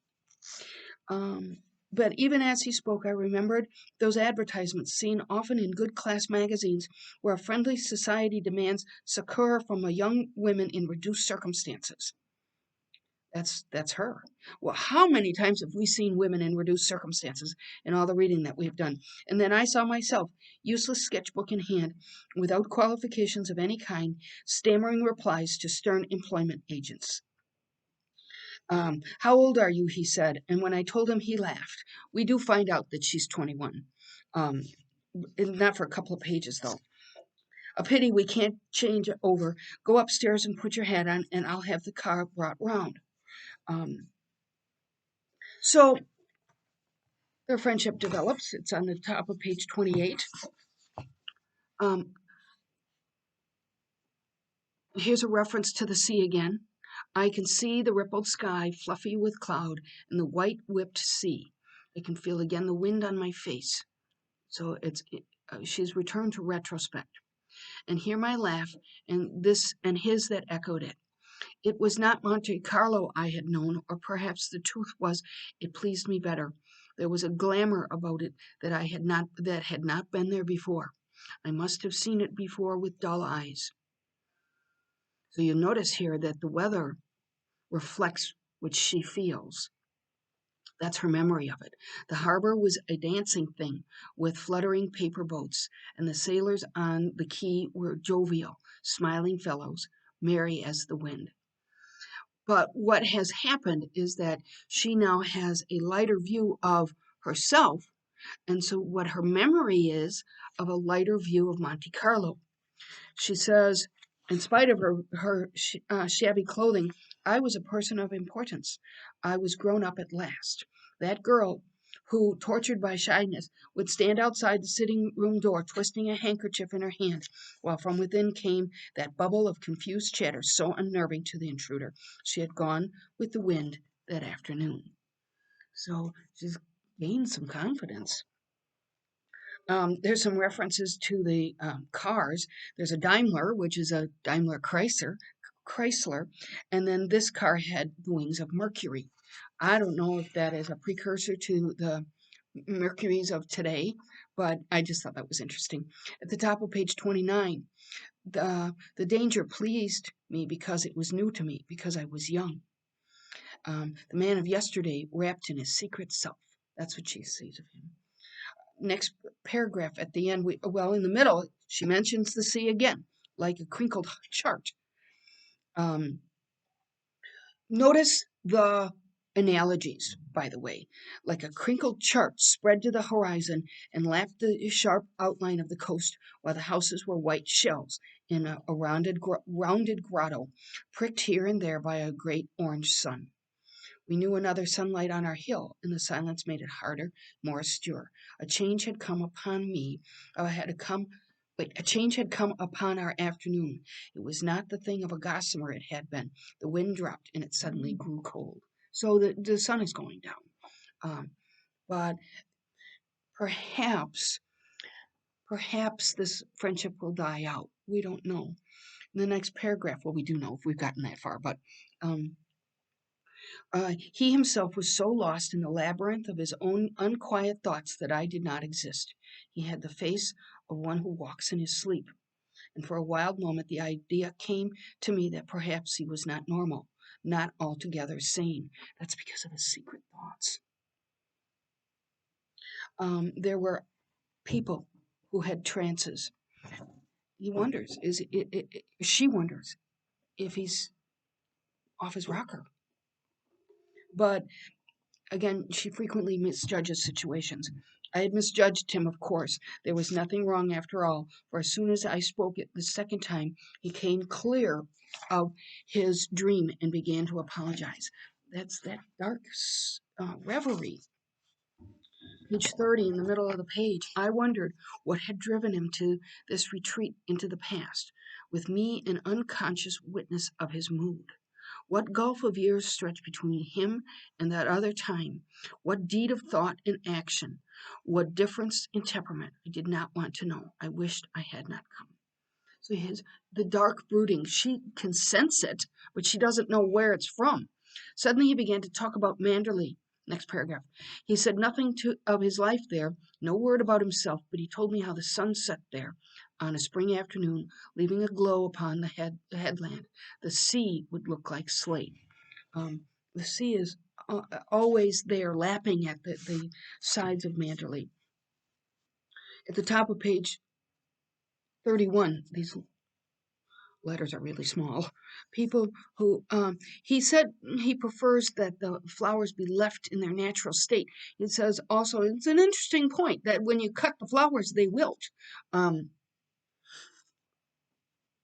But even as he spoke, I remembered those advertisements seen often in good class magazines where a friendly society demands succor from a young women in reduced circumstances. That's her. Well, how many times have we seen women in reduced circumstances in all the reading that we've done? And then I saw myself, useless sketchbook in hand, without qualifications of any kind, stammering replies to stern employment agents. How old are you? He said. And when I told him, he laughed. We do find out that she's 21. Um, Not for a couple of pages, though. A pity we can't change it over. Go upstairs and put your hat on, and I'll have the car brought round. Um, so their friendship develops. It's on the top of page 28. Um, Here's a reference to the sea again. I can see the rippled sky, fluffy with cloud, and the white whipped sea. I can feel again the wind on my face. So she's returned to retrospect. And hear my laugh, and this and his that echoed it. It was not Monte Carlo I had known, or perhaps the truth was, it pleased me better. There was a glamour about it that had not been there before. I must have seen it before with dull eyes. So you notice here that the weather reflects what she feels. That's her memory of it. The harbor was a dancing thing with fluttering paper boats, and the sailors on the quay were jovial, smiling fellows, merry as the wind. But what has happened is that she now has a lighter view of herself, and so what her memory is of a lighter view of Monte Carlo. She says, in spite of her shabby clothing, I was a person of importance. I was grown up at last. That girl who, tortured by shyness, would stand outside the sitting room door, twisting a handkerchief in her hand, while from within came that bubble of confused chatter so unnerving to the intruder. She had gone with the wind that afternoon. So she's gained some confidence. There's some references to the cars. There's a Daimler, which is a Daimler Chrysler, and then this car had the wings of Mercury. I don't know if that is a precursor to the Mercuries of today, but I just thought that was interesting. At the top of page 29, the danger pleased me because it was new to me, because I was young. The man of yesterday wrapped in his secret self. That's what she sees of him. Next paragraph at the end, in the middle, she mentions the sea again, like a crinkled chart. Um, Notice the analogies, by the way, like a crinkled chart spread to the horizon and lapped the sharp outline of the coast, while the houses were white shells in a rounded grotto, pricked here and there by a great orange sun. We knew another sunlight on our hill, and the silence made it harder, more austere. A change had come upon me, a change had come upon our afternoon. It was not the thing of a gossamer it had been. The wind dropped, and it suddenly grew cold. So the sun is going down. But perhaps, perhaps this friendship will die out. We don't know. In the next paragraph, well, we do know if we've gotten that far, but he himself was so lost in the labyrinth of his own unquiet thoughts that I did not exist. He had the face of one who walks in his sleep, and for a wild moment the idea came to me that perhaps he was not normal, not altogether sane. That's because of his secret thoughts. There were people who had trances. He wonders, she wonders if he's off his rocker. But again, she frequently misjudges situations. I had misjudged him, of course. There was nothing wrong after all, for as soon as I spoke it the second time, he came clear of his dream and began to apologize. That's that dark reverie. Page 30 in the middle of the page. I wondered what had driven him to this retreat into the past, with me an unconscious witness of his mood. What gulf of years stretched between him and that other time? What deed of thought and action? What difference in temperament? I did not want to know. I wished I had not come. So the dark brooding, she can sense it, but she doesn't know where it's from. Suddenly he began to talk about Manderley, Next paragraph. He said nothing of his life there, no word about himself, but he told me how the sun set there on a spring afternoon, leaving a glow upon the headland. The sea would look like slate. Um, the sea is always there, lapping at the sides of Manderley. At the top of page 31, these letters are really small. People who, he said he prefers that the flowers be left in their natural state. He says also, it's an interesting point that when you cut the flowers, they wilt. Um,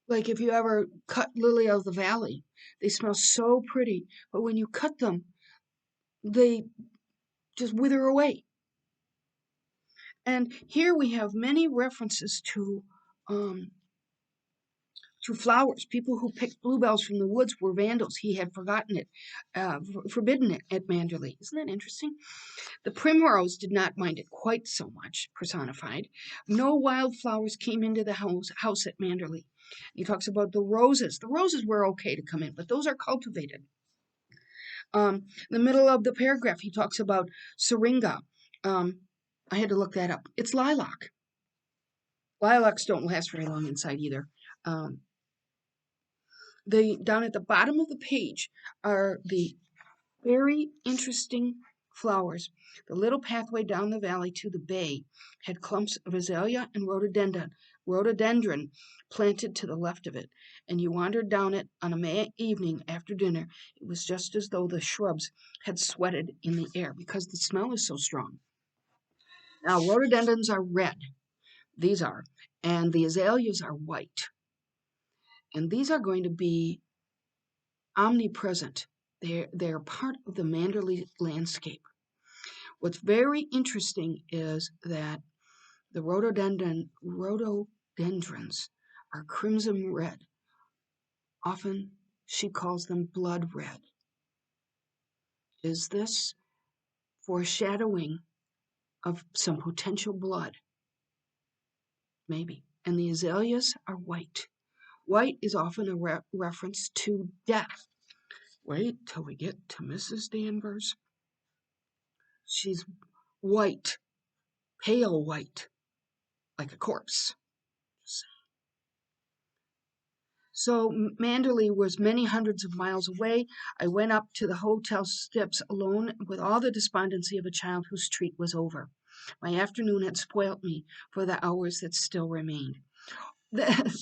like if you ever cut lily of the valley, they smell so pretty, but when you cut them, they just wither away. And here we have many references um, to flowers. People who picked bluebells from the woods were vandals. He had forbidden it at Manderley. Isn't that interesting? The primrose did not mind it quite so much, personified. No wildflowers came into the house at Manderley. He talks about the roses. The roses were okay to come in, but those are cultivated. In the middle of the paragraph, he talks about syringa. I had to look that up. It's lilac. Lilacs don't last very long inside either. Um, down at the bottom of the page are the very interesting flowers. The little pathway down the valley to the bay had clumps of azalea and rhododendron planted to the left of it, and you wandered down it on a May evening after dinner. It was just as though the shrubs had sweated in the air because the smell is so strong. Now, rhododendrons are red, these are, and the azaleas are white. And these are going to be omnipresent. They're part of the Manderley landscape. What's very interesting is that the rhododendrons are crimson red. Often she calls them blood red. Is this foreshadowing of some potential blood? Maybe. And the azaleas are white. White is often a reference to death. Wait till we get to Mrs. Danvers. She's white, pale white, like a corpse. So Manderley was many hundreds of miles away. I went up to the hotel steps alone with all the despondency of a child whose treat was over. My afternoon had spoilt me for the hours that still remained. The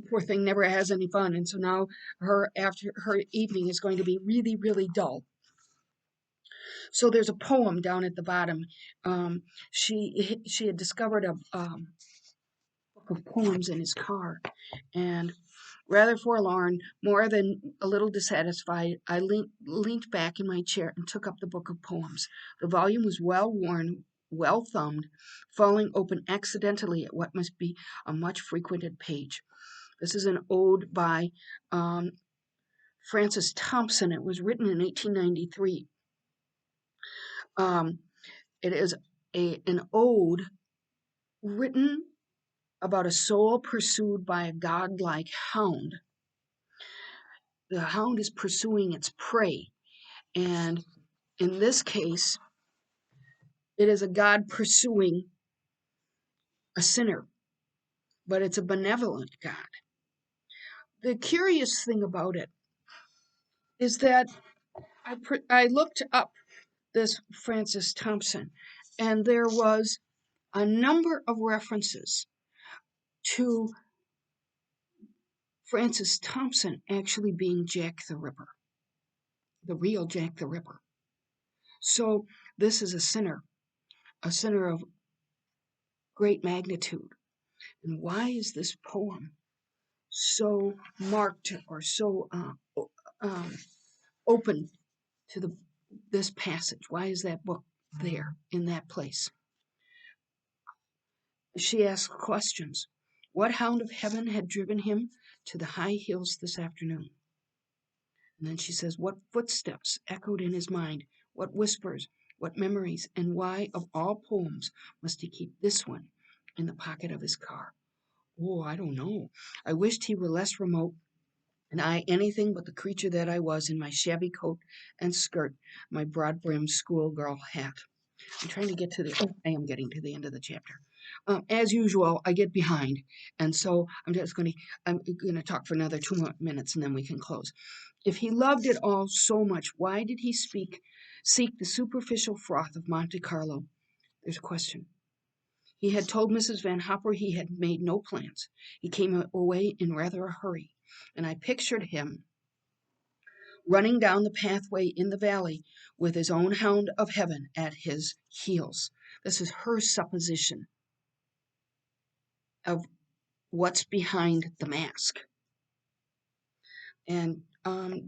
poor thing never has any fun, and so now her evening is going to be really, really dull. So there's a poem down at the bottom. She had discovered a book of poems in his car, and rather forlorn, more than a little dissatisfied, I leant back in my chair and took up the book of poems. The volume was well worn, well thumbed, falling open accidentally at what must be a much frequented page. This is an ode by Francis Thompson. It was written in 1893. It is an ode written about a soul pursued by a godlike hound. The hound is pursuing its prey, and in this case, it is a God pursuing a sinner, but it's a benevolent God. The curious thing about it is that I looked up this Francis Thompson, and there was a number of references to Francis Thompson actually being Jack the Ripper, the real Jack the Ripper. So this is a sinner of great magnitude. And why is this poem so marked or so open to this passage? Why is that book there in that place? She asks questions. What hound of heaven had driven him to the high hills this afternoon? And then she says, what footsteps echoed in his mind? What whispers? What memories? And why, of all poems, must he keep this one in the pocket of his car? Oh, I don't know. I wished he were less remote, and I anything but the creature that I was in my shabby coat and skirt, my broad-brimmed schoolgirl hat. I'm trying to get to I am getting to the end of the chapter. As usual, I get behind, and so I'm going to talk for another 2 minutes, and then we can close. If he loved it all so much, why did he seek the superficial froth of Monte Carlo? There's a question. He had told Mrs. Van Hopper he had made no plans. He came away in rather a hurry, and I pictured him running down the pathway in the valley with his own hound of heaven at his heels. This is her supposition of what's behind the mask. And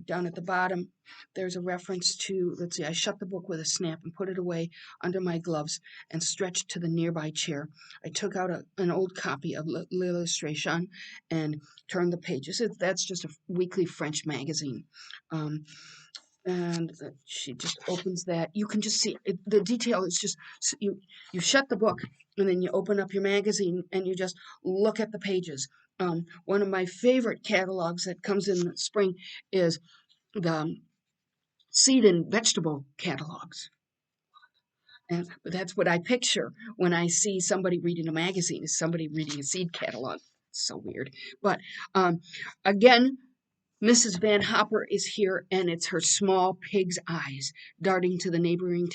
down at the bottom, there's a reference to, let's see, I shut the book with a snap and put it away under my gloves and stretched to the nearby chair. I took out an old copy of L'Illustration and turned the pages. That's just a weekly French magazine. And she just opens that. You can just see it, the detail is just, you shut the book and then you open up your magazine and you just look at the pages. One of my favorite catalogs that comes in the spring is the seed and vegetable catalogs. And that's what I picture when I see somebody reading a magazine, is somebody reading a seed catalog. It's so weird. But again, Mrs. Van Hopper is here, and it's her small pig's eyes darting to the neighboring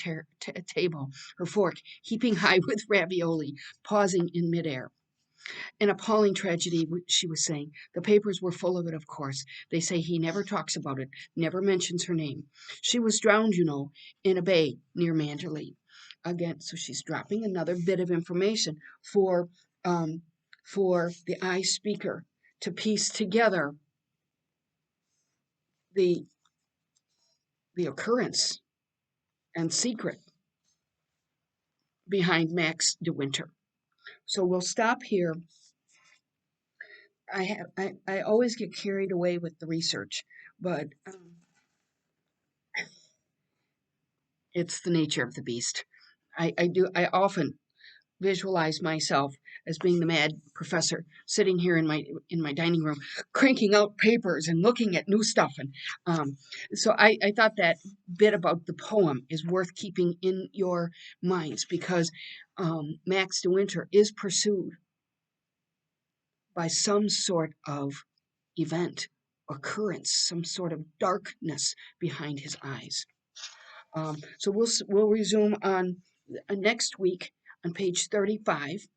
table, her fork heaping high with ravioli, pausing in midair. An appalling tragedy, she was saying. The papers were full of it, of course. They say he never talks about it, never mentions her name. She was drowned, you know, in a bay near Manderley. Again, so she's dropping another bit of information um, for the eye speaker to piece together the occurrence and secret behind Max de Winter. So we'll stop here. I always get carried away with the research, but it's the nature of the beast. I often visualize myself as being the mad professor sitting here in my dining room, cranking out papers and looking at new stuff. And so I thought that bit about the poem is worth keeping in your minds, because Max de Winter is pursued by some sort of event, occurrence, some sort of darkness behind his eyes. So we'll resume on next week on page 35.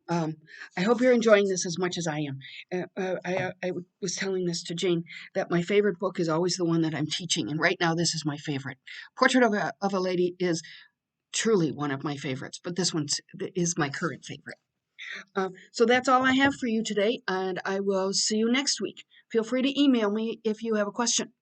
I hope you're enjoying this as much as I am. I was telling this to Jane, that my favorite book is always the one that I'm teaching, and right now this is my favorite. Portrait of a Lady is truly one of my favorites, but this one is my current favorite. So that's all I have for you today, and I will see you next week. Feel free to email me if you have a question.